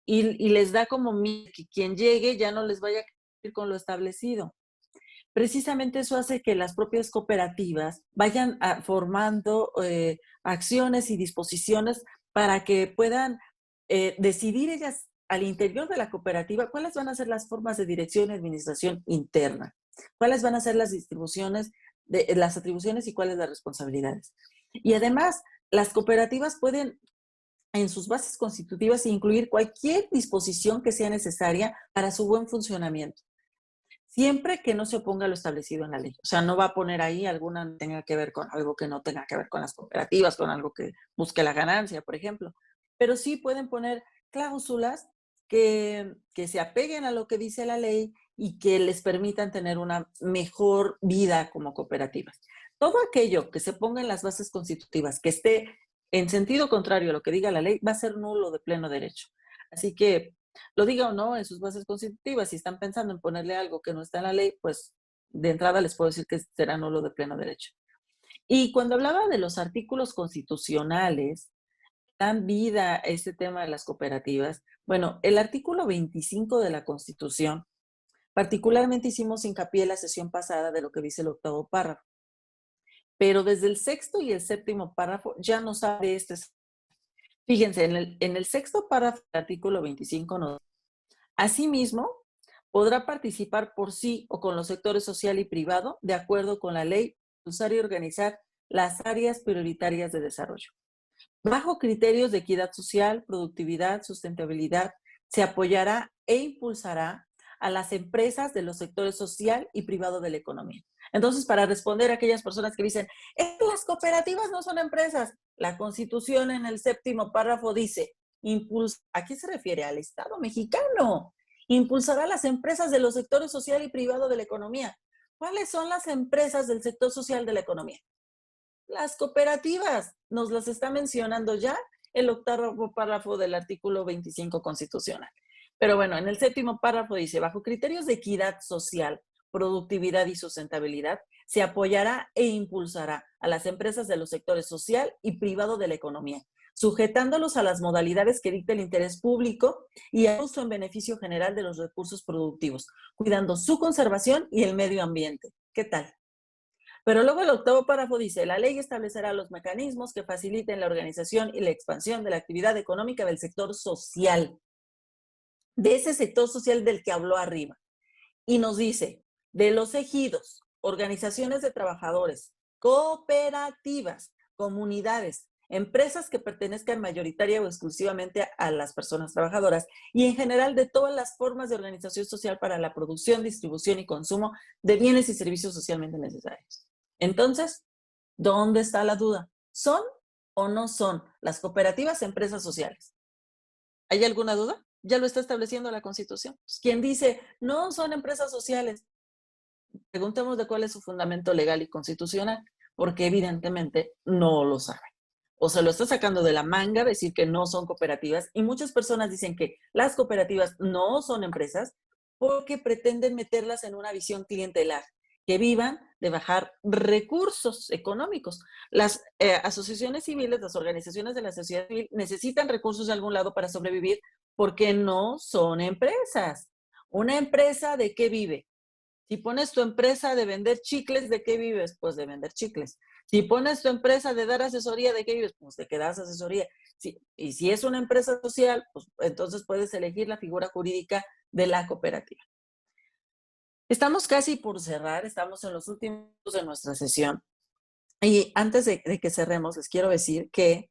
y les da como miedo que quien llegue ya no les vaya a cumplir con lo establecido. Precisamente eso hace que las propias cooperativas vayan formando acciones y disposiciones para que puedan decidir ellas al interior de la cooperativa cuáles van a ser las formas de dirección y administración interna, cuáles van a ser las distribuciones, las atribuciones y cuáles las responsabilidades. Y además, las cooperativas pueden en sus bases constitutivas incluir cualquier disposición que sea necesaria para su buen funcionamiento, siempre que no se oponga a lo establecido en la ley. O sea, no va a poner ahí alguna que tenga que ver con algo que no tenga que ver con las cooperativas, con algo que busque la ganancia, por ejemplo. Pero sí pueden poner cláusulas que se apeguen a lo que dice la ley y que les permitan tener una mejor vida como cooperativas. Todo aquello que se ponga en las bases constitutivas, que esté en sentido contrario a lo que diga la ley, va a ser nulo de pleno derecho. Así que, lo diga o no en sus bases constitutivas, si están pensando en ponerle algo que no está en la ley, pues de entrada les puedo decir que será nulo de pleno derecho. Y cuando hablaba de los artículos constitucionales, dan vida a este tema de las cooperativas. Bueno, el artículo 25 de la Constitución, particularmente hicimos hincapié en la sesión pasada de lo que dice el 8º párrafo, pero desde el 6º y el 7º párrafo ya nos habla de este Fíjense, en el sexto párrafo del artículo 25 nos dice, asimismo, podrá participar por sí o con los sectores social y privado, de acuerdo con la ley, impulsar y organizar las áreas prioritarias de desarrollo. Bajo criterios de equidad social, productividad, sustentabilidad, se apoyará e impulsará a las empresas de los sectores social y privado de la economía. Entonces, para responder a aquellas personas que dicen, las cooperativas no son empresas, la Constitución en el séptimo párrafo dice, ¿a qué se refiere? Al Estado mexicano. Impulsará a las empresas de los sectores social y privado de la economía. ¿Cuáles son las empresas del sector social de la economía? Las cooperativas, nos las está mencionando ya el octavo párrafo del artículo 25 constitucional. Pero bueno, en el séptimo párrafo dice, bajo criterios de equidad social, productividad y sustentabilidad, se apoyará e impulsará a las empresas de los sectores social y privado de la economía, sujetándolos a las modalidades que dicta el interés público y al uso en beneficio general de los recursos productivos, cuidando su conservación y el medio ambiente. ¿Qué tal? Pero luego el octavo párrafo dice, la ley establecerá los mecanismos que faciliten la organización y la expansión de la actividad económica del sector social, de ese sector social del que habló arriba. Y nos dice, de los ejidos, organizaciones de trabajadores, cooperativas, comunidades, empresas que pertenezcan mayoritaria o exclusivamente a las personas trabajadoras y en general de todas las formas de organización social para la producción, distribución y consumo de bienes y servicios socialmente necesarios. Entonces, ¿dónde está la duda? ¿Son o no son las cooperativas empresas sociales? ¿Hay alguna duda? Ya lo está estableciendo la Constitución. Pues, quien dice, no son empresas sociales, preguntemos de cuál es su fundamento legal y constitucional, porque evidentemente no lo sabe. O se lo está sacando de la manga decir que no son cooperativas, y muchas personas dicen que las cooperativas no son empresas porque pretenden meterlas en una visión clientelar, que vivan de bajar recursos económicos. Las asociaciones civiles, las organizaciones de la sociedad civil necesitan recursos de algún lado para sobrevivir porque no son empresas. ¿Una empresa de qué vive? Si pones tu empresa de vender chicles, ¿de qué vives? Pues de vender chicles. Si pones tu empresa de dar asesoría, ¿de qué vives? Pues de que das asesoría. Y si es una empresa social, pues entonces puedes elegir la figura jurídica de la cooperativa. Estamos casi por cerrar, estamos en los últimos de nuestra sesión. Y antes de que cerremos, les quiero decir que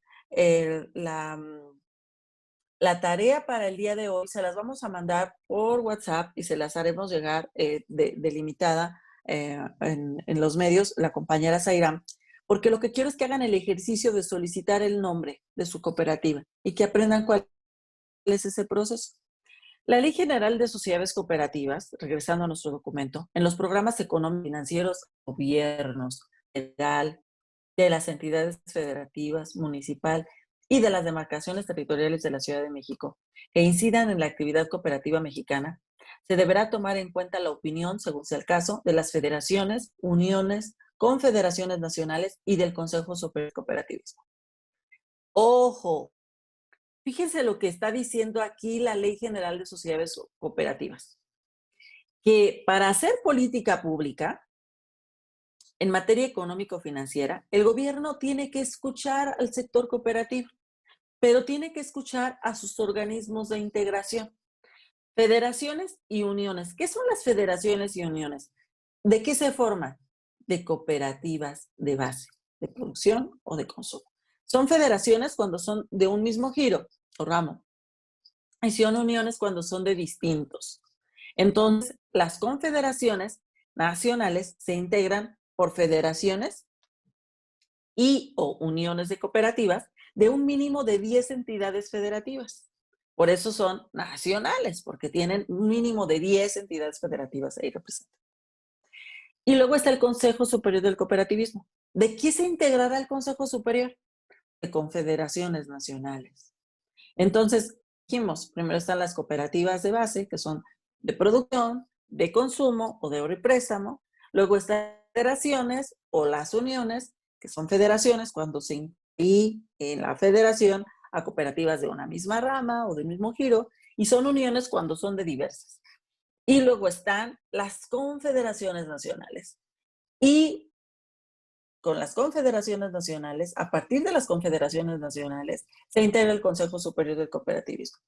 la tarea para el día de hoy se las vamos a mandar por WhatsApp y se las haremos llegar delimitada en los medios, la compañera Zairam, porque lo que quiero es que hagan el ejercicio de solicitar el nombre de su cooperativa y que aprendan cuál es ese proceso. La Ley General de Sociedades Cooperativas, regresando a nuestro documento, en los programas económicos financieros, gobiernos, federal, de las entidades federativas, municipal y de las demarcaciones territoriales de la Ciudad de México que incidan en la actividad cooperativa mexicana, se deberá tomar en cuenta la opinión, según sea el caso, de las federaciones, uniones, confederaciones nacionales y del Consejo Superior de Cooperativismo. ¡Ojo! Fíjense lo que está diciendo aquí la Ley General de Sociedades Cooperativas, que para hacer política pública en materia económico-financiera, el gobierno tiene que escuchar al sector cooperativo, pero tiene que escuchar a sus organismos de integración, federaciones y uniones. ¿Qué son las federaciones y uniones? ¿De qué se forman? De cooperativas de base, de producción o de consumo. Son federaciones cuando son de un mismo giro o ramo, y son uniones cuando son de distintos. Entonces, las confederaciones nacionales se integran por federaciones y o uniones de cooperativas de un mínimo de 10 entidades federativas. Por eso son nacionales, porque tienen un mínimo de 10 entidades federativas ahí representadas. Y luego está el Consejo Superior del Cooperativismo. ¿De qué se integrará el Consejo Superior? De confederaciones nacionales. Entonces, dijimos, primero están las cooperativas de base, que son de producción, de consumo o de ahorro y préstamo. Luego están las federaciones o las uniones, que son federaciones cuando se incluye en la federación a cooperativas de una misma rama o del mismo giro, y son uniones cuando son de diversas. Y luego están las confederaciones nacionales. Y con las confederaciones nacionales, a partir de las confederaciones nacionales, se integra el Consejo Superior del Cooperativismo.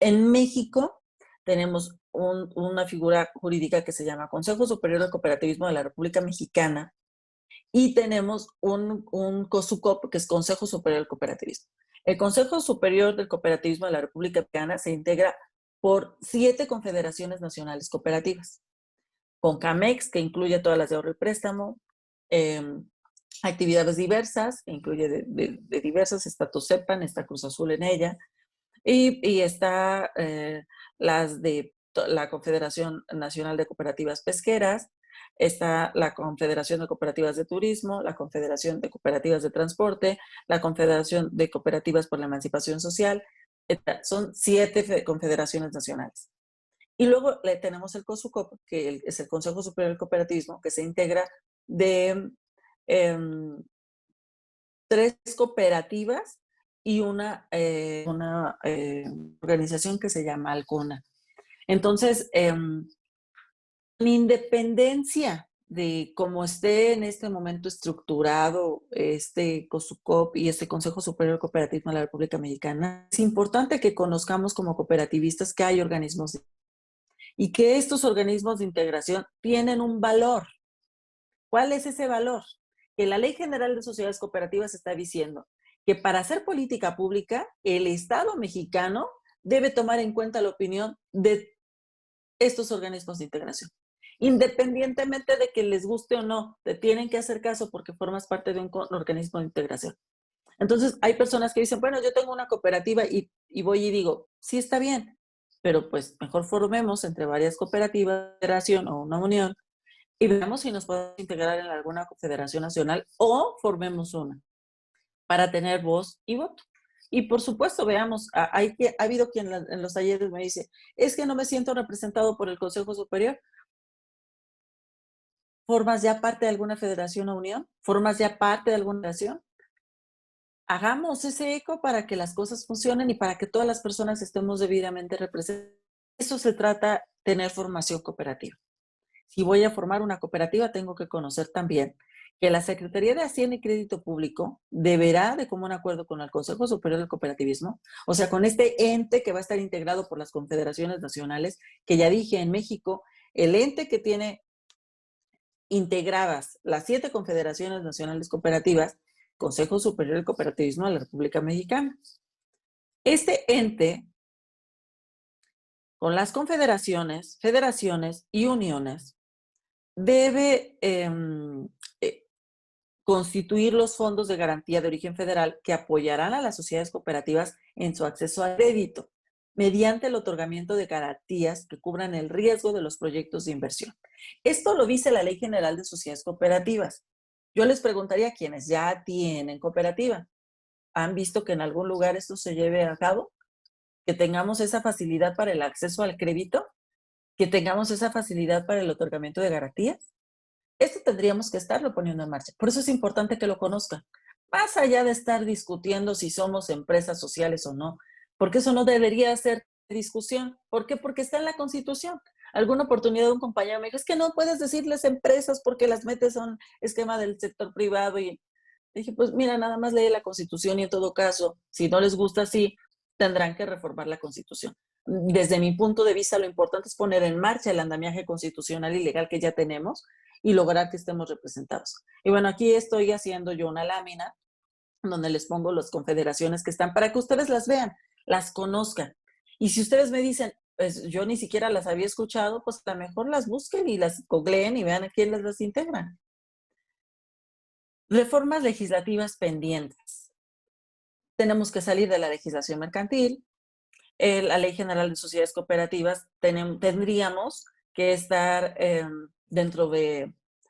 En México tenemos una figura jurídica que se llama Consejo Superior del Cooperativismo de la República Mexicana y tenemos un COSUCOP, que es Consejo Superior del Cooperativismo. El Consejo Superior del Cooperativismo de la República Mexicana se integra por 7 confederaciones nacionales cooperativas. CONCAMEX, que incluye todas las de ahorro y préstamo, actividades diversas, que incluye de diversas, está TOSEPAN, está Cruz Azul en ella, y está las de la Confederación Nacional de Cooperativas Pesqueras, está la Confederación de Cooperativas de Turismo, la Confederación de Cooperativas de Transporte, la Confederación de Cooperativas por la Emancipación Social. Son 7 confederaciones nacionales. Y luego tenemos el COSUCOP, que es el Consejo Superior del Cooperativismo, que se integra de 3 cooperativas y una organización que se llama Alcona. Entonces, en independencia de cómo esté en este momento estructurado este COSUCOP y este Consejo Superior del Cooperativismo de la República Mexicana, es importante que conozcamos como cooperativistas que hay organismos y que estos organismos de integración tienen un valor. ¿Cuál es ese valor? Que la Ley General de Sociedades Cooperativas está diciendo que para hacer política pública, el Estado mexicano debe tomar en cuenta la opinión de estos organismos de integración. Independientemente de que les guste o no, te tienen que hacer caso porque formas parte de un organismo de integración. Entonces, hay personas que dicen, bueno, yo tengo una cooperativa y voy y digo, sí está bien, pero pues mejor formemos entre varias cooperativas, federación o una unión, y veamos si nos podemos integrar en alguna confederación nacional o formemos una para tener voz y voto. Y por supuesto, veamos, ha habido quien en los talleres me dice, es que no me siento representado por el Consejo Superior. ¿Formas ya parte de alguna federación o unión? ¿Formas ya parte de alguna nación? Hagamos ese eco para que las cosas funcionen y para que todas las personas estemos debidamente representadas. Eso se trata, tener formación cooperativa. Si voy a formar una cooperativa, tengo que conocer también que la Secretaría de Hacienda y Crédito Público deberá, de común acuerdo con el Consejo Superior del Cooperativismo, o sea, con este ente que va a estar integrado por las confederaciones nacionales, que ya dije en México, el ente que tiene integradas las 7 confederaciones nacionales cooperativas, Consejo Superior del Cooperativismo de la República Mexicana. Este ente, con las confederaciones, federaciones y uniones, debe constituir los fondos de garantía de origen federal que apoyarán a las sociedades cooperativas en su acceso al crédito, mediante el otorgamiento de garantías que cubran el riesgo de los proyectos de inversión. Esto lo dice la Ley General de Sociedades Cooperativas. Yo les preguntaría a quienes ya tienen cooperativa, ¿han visto que en algún lugar esto se lleve a cabo? ¿Que tengamos esa facilidad para el acceso al crédito? ¿Que tengamos esa facilidad para el otorgamiento de garantías? Esto tendríamos que estarlo poniendo en marcha. Por eso es importante que lo conozcan. Más allá de estar discutiendo si somos empresas sociales o no, porque eso no debería ser discusión. ¿Por qué? Porque está en la Constitución. Alguna oportunidad un compañero me dijo, es que no puedes decirles empresas porque las metes a un esquema del sector privado. Y dije, pues mira, nada más lee la Constitución y en todo caso, si no les gusta así, tendrán que reformar la Constitución. Desde mi punto de vista, lo importante es poner en marcha el andamiaje constitucional y legal que ya tenemos y lograr que estemos representados. Y bueno, aquí estoy haciendo yo una lámina donde les pongo las confederaciones que están para que ustedes las vean, las conozcan. Y si ustedes me dicen, pues yo ni siquiera las había escuchado, pues a lo mejor las busquen y las googleen y vean a quién las integran. Reformas legislativas pendientes. Tenemos que salir de la legislación mercantil. La Ley General de Sociedades Cooperativas tendríamos que estar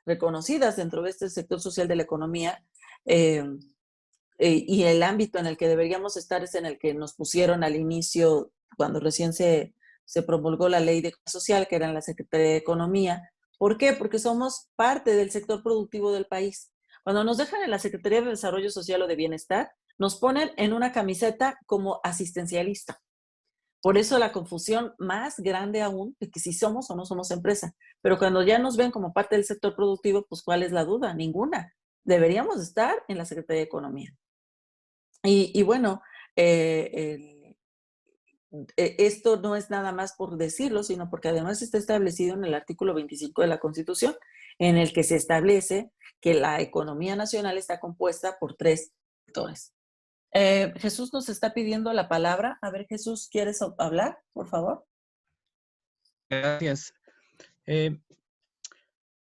reconocidas dentro de este sector social de la economía y el ámbito en el que deberíamos estar es en el que nos pusieron al inicio, cuando recién se promulgó la Ley de Social, que era en la Secretaría de Economía. ¿Por qué? Porque somos parte del sector productivo del país. Cuando nos dejan en la Secretaría de Desarrollo Social o de Bienestar, nos ponen en una camiseta como asistencialista. Por eso la confusión más grande aún de que si somos o no somos empresa. Pero cuando ya nos ven como parte del sector productivo, pues ¿cuál es la duda? Ninguna. deberíamos estar en la Secretaría de Economía. Y bueno, esto no es nada más por decirlo, sino porque además está establecido en el artículo 25 de la Constitución, en el que se establece que la economía nacional está compuesta por 3 sectores. Jesús nos está pidiendo la palabra. A ver, Jesús, ¿quieres hablar, por favor? Gracias.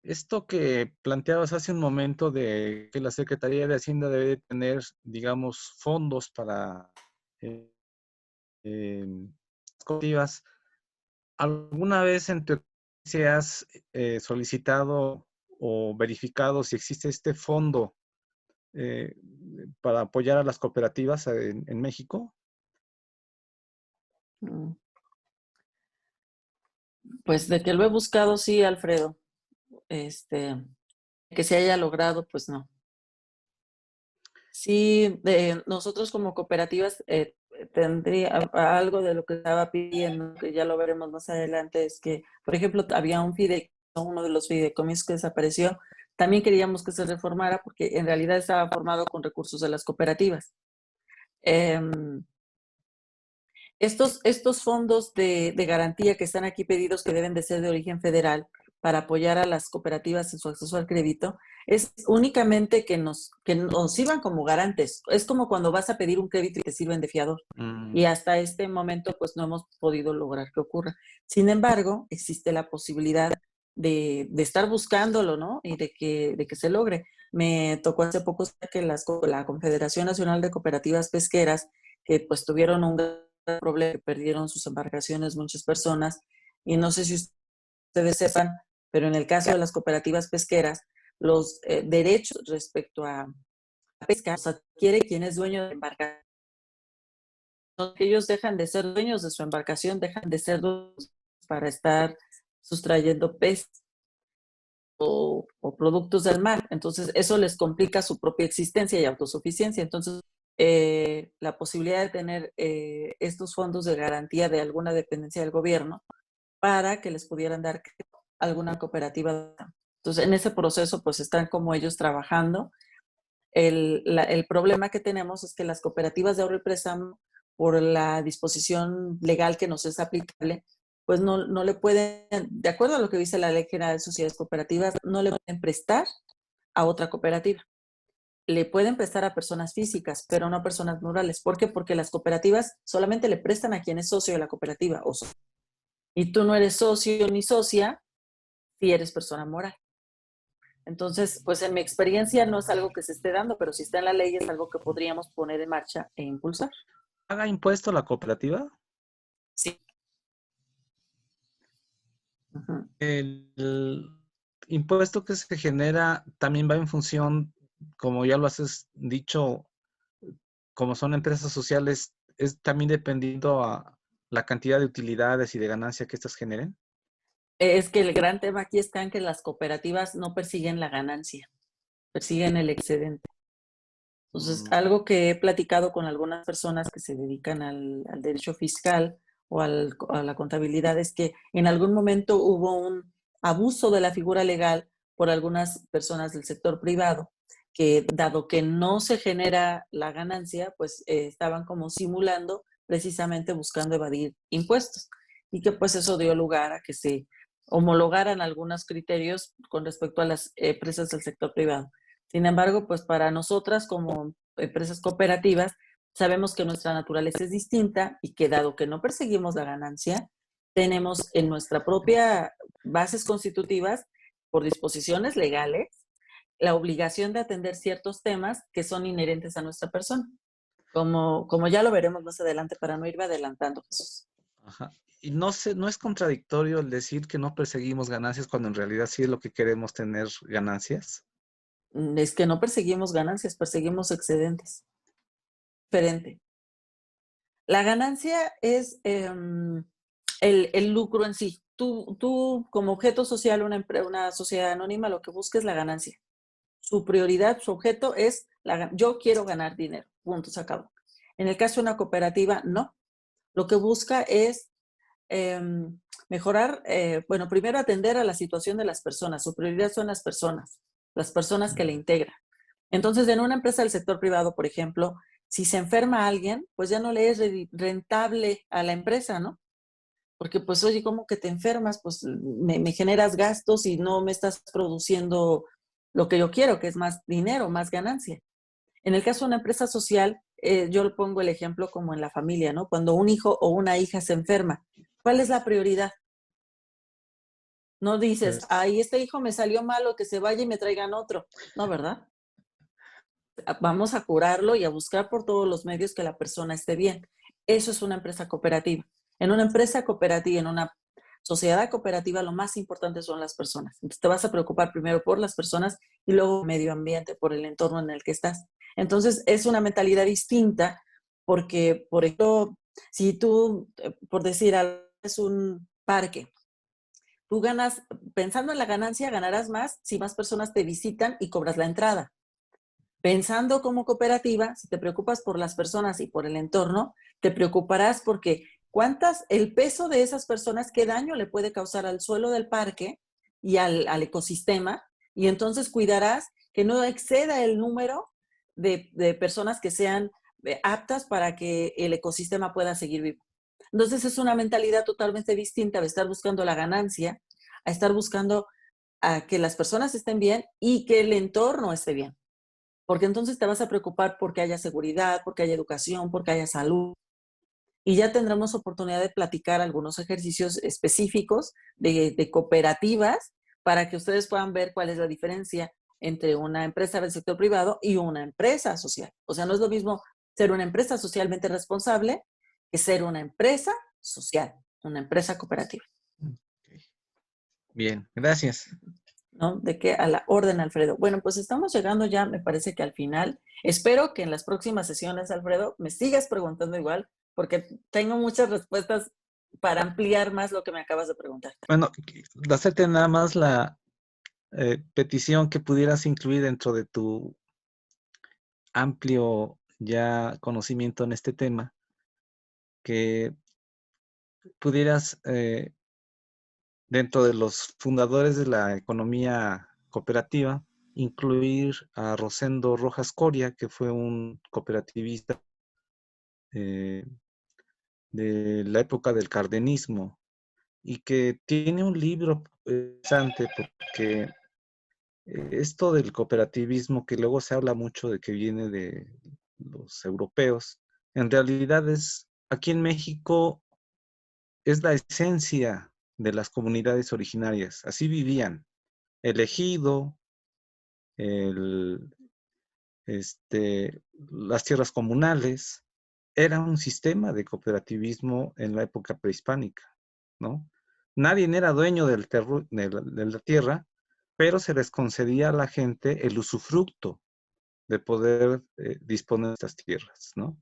Esto que planteabas hace un momento de que la Secretaría de Hacienda debe tener, digamos, fondos para cooperativas, ¿alguna vez en tu experiencia has solicitado o verificado si existe este fondo para apoyar a las cooperativas en México? Pues de que lo he buscado, sí, Alfredo. Que se haya logrado, pues no. Sí, nosotros como cooperativas tendría algo de lo que estaba pidiendo, que ya lo veremos más adelante, es que, por ejemplo, había un fideicomiso, uno de los fideicomisos que desapareció, también queríamos que se reformara porque en realidad estaba formado con recursos de las cooperativas. Estos fondos de garantía que están aquí pedidos, que deben de ser de origen federal, para apoyar a las cooperativas en su acceso al crédito, es únicamente que nos sirvan como garantes. Es como cuando vas a pedir un crédito y te sirven de fiador. Y hasta este momento, pues no hemos podido lograr que ocurra. Sin embargo, existe la posibilidad de estar buscándolo, ¿no? Y de que se logre. Me tocó hace poco que la Confederación Nacional de Cooperativas Pesqueras, que pues tuvieron un problema, que perdieron sus embarcaciones muchas personas, y no sé si ustedes sepan, pero en el caso de las cooperativas pesqueras, los derechos respecto a la pesca los adquiere quien es dueño de la embarcación. Ellos dejan de ser dueños de su embarcación, dejan de ser dueños para estar sustrayendo peces o productos del mar. Entonces, eso les complica su propia existencia y autosuficiencia. Entonces, la posibilidad de tener estos fondos de garantía de alguna dependencia del gobierno para que les pudieran dar alguna cooperativa. Entonces, en ese proceso, pues están como ellos trabajando. El problema que tenemos es que las cooperativas de ahorro y préstamo, por la disposición legal que nos es aplicable, pues no le pueden, de acuerdo a lo que dice la Ley General de Sociedades Cooperativas, no le pueden prestar a otra cooperativa. Le pueden prestar a personas físicas, pero no a personas morales. ¿Por qué? Porque las cooperativas solamente le prestan a quien es socio de la cooperativa. Y tú no eres socio ni socia si eres persona moral. Entonces, pues en mi experiencia no es algo que se esté dando, pero si está en la ley es algo que podríamos poner en marcha e impulsar. ¿Paga impuesto la cooperativa? Sí. Uh-huh. El impuesto que se genera también va en función, como ya lo has dicho, como son empresas sociales, es también dependiendo a la cantidad de utilidades y de ganancia que estas generen. Es que el gran tema aquí está en que las cooperativas no persiguen la ganancia, persiguen el excedente. Entonces, algo que he platicado con algunas personas que se dedican al derecho fiscal o a la contabilidad es que en algún momento hubo un abuso de la figura legal por algunas personas del sector privado, que dado que no se genera la ganancia, pues estaban como simulando, precisamente buscando evadir impuestos. Y que pues eso dio lugar a que se homologaran algunos criterios con respecto a las empresas del sector privado. Sin embargo, pues para nosotras como empresas cooperativas, sabemos que nuestra naturaleza es distinta y que dado que no perseguimos la ganancia, tenemos en nuestra propia bases constitutivas, por disposiciones legales, la obligación de atender ciertos temas que son inherentes a nuestra persona. Como ya lo veremos más adelante, para no irme adelantando, Jesús. Ajá. Y no es contradictorio el decir que no perseguimos ganancias cuando en realidad sí es lo que queremos, tener ganancias. Es que no perseguimos ganancias, perseguimos excedentes. Diferente. La ganancia es el lucro en sí. Tú como objeto social, una sociedad anónima, lo que busca es la ganancia. Su prioridad, su objeto es, yo quiero ganar dinero, punto, se acabó. En el caso de una cooperativa, no. Lo que busca es mejorar, primero atender a la situación de las personas. Su prioridad son las personas que le integran. Entonces, en una empresa del sector privado, por ejemplo, si se enferma alguien, pues ya no le es rentable a la empresa, ¿no? Porque pues, oye, ¿cómo que te enfermas? Pues me generas gastos y no me estás produciendo lo que yo quiero, que es más dinero, más ganancia. En el caso de una empresa social, yo le pongo el ejemplo como en la familia, ¿no? Cuando un hijo o una hija se enferma, ¿cuál es la prioridad? No dices, Pues, ay, este hijo me salió malo, que se vaya y me traigan otro. No, ¿verdad? Vamos a curarlo y a buscar por todos los medios que la persona esté bien. Eso es una empresa cooperativa. En una empresa cooperativa, en una sociedad cooperativa, lo más importante son las personas. Entonces te vas a preocupar primero por las personas y luego el medio ambiente, por el entorno en el que estás. Entonces es una mentalidad distinta porque, por ejemplo, si tú, por decir, es un parque, tú ganas, pensando en la ganancia, ganarás más si más personas te visitan y cobras la entrada. Pensando como cooperativa, si te preocupas por las personas y por el entorno, te preocuparás porque el peso de esas personas, qué daño le puede causar al suelo del parque y al ecosistema, y entonces cuidarás que no exceda el número de personas que sean aptas para que el ecosistema pueda seguir vivo. Entonces es una mentalidad totalmente distinta de estar buscando la ganancia, a estar buscando a que las personas estén bien y que el entorno esté bien. Porque entonces te vas a preocupar porque haya seguridad, porque haya educación, porque haya salud. Y ya tendremos oportunidad de platicar algunos ejercicios específicos de cooperativas para que ustedes puedan ver cuál es la diferencia entre una empresa del sector privado y una empresa social. O sea, no es lo mismo ser una empresa socialmente responsable que ser una empresa social, una empresa cooperativa. bien, gracias. ¿No? De que a la orden, Alfredo. Bueno, pues estamos llegando ya, me parece que al final. Espero que en las próximas sesiones, Alfredo, me sigas preguntando igual, porque tengo muchas respuestas para ampliar más lo que me acabas de preguntar. Bueno, hacerte nada más la petición que pudieras incluir dentro de tu amplio ya conocimiento en este tema, que pudieras, dentro de los fundadores de la economía cooperativa, incluir a Rosendo Rojas Coria, que fue un cooperativista eh, de la época del cardenismo y que tiene un libro interesante porque esto del cooperativismo, que luego se habla mucho de que viene de los europeos, en realidad es, aquí en México, es la esencia de las comunidades originarias. Así vivían. El ejido, el, las tierras comunales, era un sistema de cooperativismo en la época prehispánica, ¿no? Nadie era dueño de la tierra, pero se les concedía a la gente el usufructo de poder disponer de estas tierras, ¿no?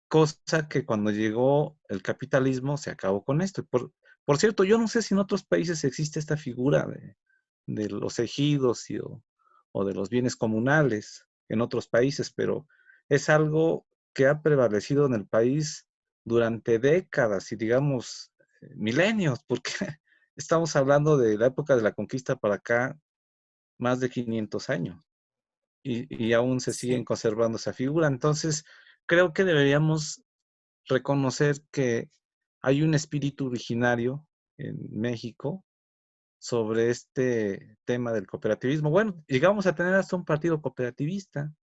Cosa que cuando llegó el capitalismo se acabó con esto. Por cierto, yo no sé si en otros países existe esta figura de los ejidos o de los bienes comunales en otros países, pero es algo que ha prevalecido en el país durante décadas y digamos milenios, porque estamos hablando de la época de la conquista para acá, más de 500 años y aún se siguen Sí. conservando esa figura. Entonces, creo que deberíamos reconocer que hay un espíritu originario en México sobre este tema del cooperativismo. Bueno, llegamos a tener hasta un partido cooperativista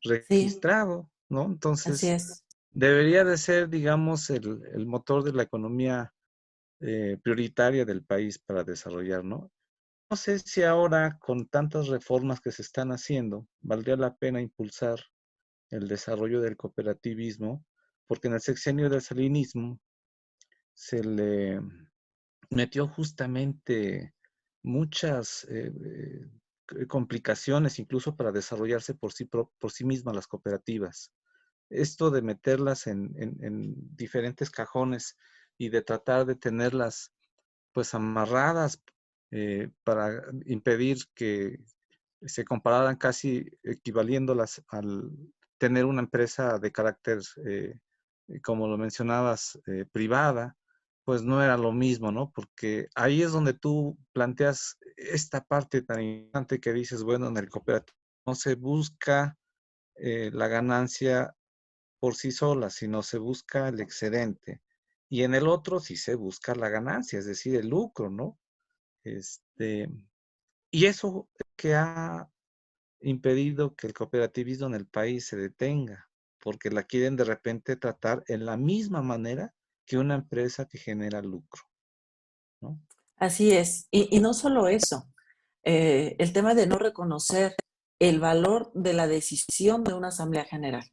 Sí, registrado, ¿no? así Entonces, es. debería de ser, digamos, el motor de la economía prioritaria del país para desarrollar, ¿no? No sé si ahora, con tantas reformas que se están haciendo, valdría la pena impulsar el desarrollo del cooperativismo, porque en el sexenio del salinismo se le metió justamente muchas complicaciones, incluso para desarrollarse por sí mismas las cooperativas. Esto de meterlas en diferentes cajones y de tratar de tenerlas pues amarradas para impedir que se compararan casi equivaliéndolas al tener una empresa de carácter, como lo mencionabas, privada, pues no era lo mismo, ¿no? Porque ahí es donde tú planteas esta parte tan importante que dices, bueno, en el cooperativo no se busca la ganancia por sí sola, sino se busca el excedente. Y en el otro sí se busca la ganancia, es decir, el lucro, ¿no? Y eso que ha impedido que el cooperativismo en el país se detenga, porque la quieren de repente tratar en la misma manera que una empresa que genera lucro, ¿no? Así es. Y no solo eso, el tema de no reconocer el valor de la decisión de una asamblea general,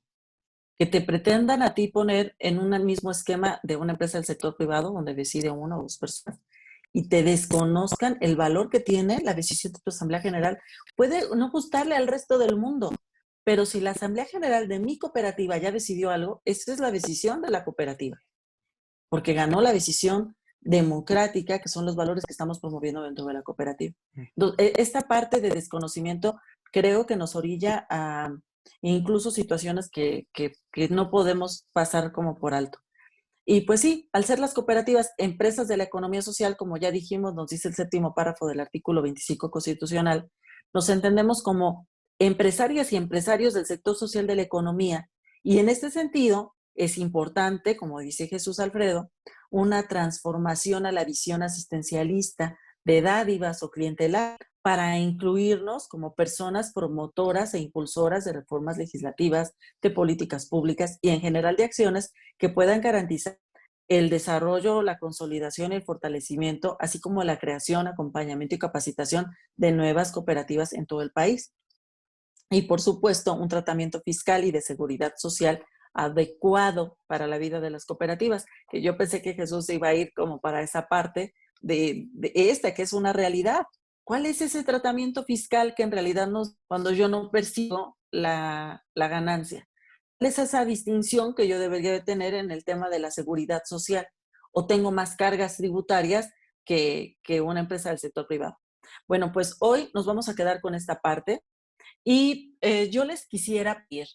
que te pretendan a ti poner en un mismo esquema de una empresa del sector privado donde decide una o dos personas y te desconozcan el valor que tiene la decisión de tu asamblea general. Puede no gustarle al resto del mundo, pero si la asamblea general de mi cooperativa ya decidió algo, esa es la decisión de la cooperativa, porque ganó la decisión democrática, que son los valores que estamos promoviendo dentro de la cooperativa. Entonces, esta parte de desconocimiento creo que nos orilla a incluso situaciones que no podemos pasar como por alto. Y pues sí, al ser las cooperativas empresas de la economía social, como ya dijimos, nos dice el 7º párrafo del artículo 25 constitucional, nos entendemos como empresarias y empresarios del sector social de la economía. Y en este sentido, es importante, como dice Jesús Alfredo, una transformación a la visión asistencialista de dádivas o clientelar para incluirnos como personas promotoras e impulsoras de reformas legislativas, de políticas públicas y en general de acciones que puedan garantizar el desarrollo, la consolidación y el fortalecimiento, así como la creación, acompañamiento y capacitación de nuevas cooperativas en todo el país. Y por supuesto, un tratamiento fiscal y de seguridad social adecuado para la vida de las cooperativas, que yo pensé que Jesús iba a ir como para esa parte de esta, que es una realidad. ¿Cuál es ese tratamiento fiscal que en realidad cuando yo no percibo la ganancia? ¿Cuál es esa distinción que yo debería de tener en el tema de la seguridad social? ¿O tengo más cargas tributarias que una empresa del sector privado? Bueno, pues hoy nos vamos a quedar con esta parte. Y yo les quisiera pedir,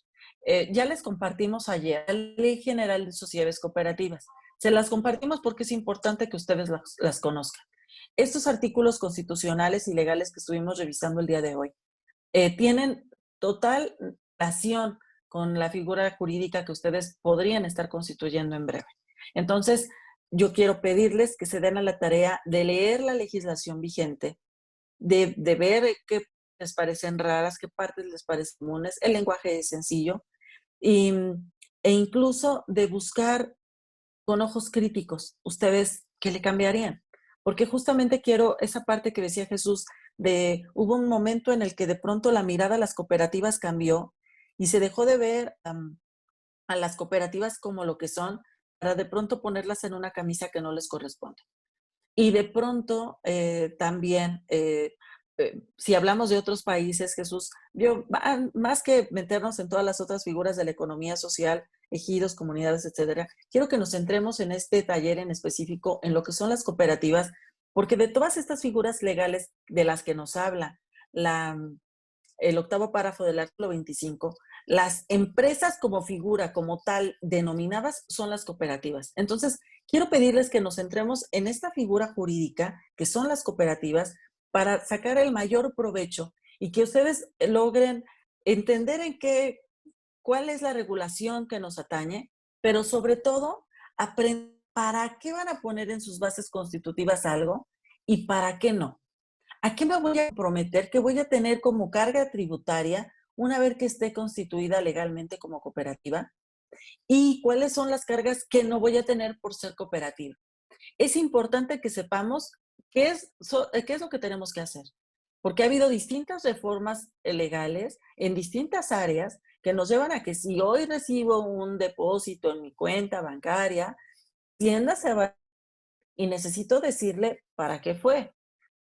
ya les compartimos ayer la Ley General de Sociedades Cooperativas. Se las compartimos porque es importante que ustedes las conozcan. Estos artículos constitucionales y legales que estuvimos revisando el día de hoy tienen total relación con la figura jurídica que ustedes podrían estar constituyendo en breve. Entonces, yo quiero pedirles que se den a la tarea de leer la legislación vigente, de ver qué les parecen raras, qué partes les parecen comunes, el lenguaje es sencillo, e incluso de buscar con ojos críticos ustedes qué le cambiarían. Porque justamente quiero esa parte que decía Jesús, hubo un momento en el que de pronto la mirada a las cooperativas cambió y se dejó de ver a las cooperativas como lo que son para de pronto ponerlas en una camisa que no les corresponde. Y de pronto también, si hablamos de otros países, Jesús, más que meternos en todas las otras figuras de la economía social, ejidos, comunidades, etcétera, quiero que nos centremos en este taller en específico, en lo que son las cooperativas, porque de todas estas figuras legales de las que nos habla el 8º párrafo del artículo 25, las empresas como figura, como tal, denominadas, son las cooperativas. Entonces, quiero pedirles que nos centremos en esta figura jurídica, que son las cooperativas, para sacar el mayor provecho y que ustedes logren entender cuál es la regulación que nos atañe, pero sobre todo, aprender para qué van a poner en sus bases constitutivas algo y para qué no. ¿A qué me voy a comprometer? ¿Qué voy a tener como carga tributaria una vez que esté constituida legalmente como cooperativa? ¿Y cuáles son las cargas que no voy a tener por ser cooperativa? Es importante que sepamos qué es lo que tenemos que hacer, porque ha habido distintas reformas legales en distintas áreas que nos llevan a que si hoy recibo un depósito en mi cuenta bancaria, Hacienda se va y necesito decirle para qué fue.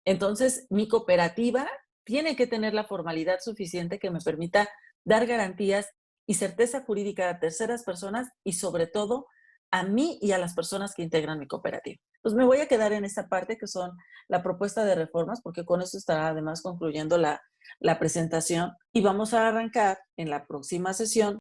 Entonces, mi cooperativa tiene que tener la formalidad suficiente que me permita dar garantías y certeza jurídica a terceras personas y sobre todo a mí y a las personas que integran mi cooperativa. Pues me voy a quedar en esta parte que son la propuesta de reformas, porque con esto estará además concluyendo la presentación y vamos a arrancar en la próxima sesión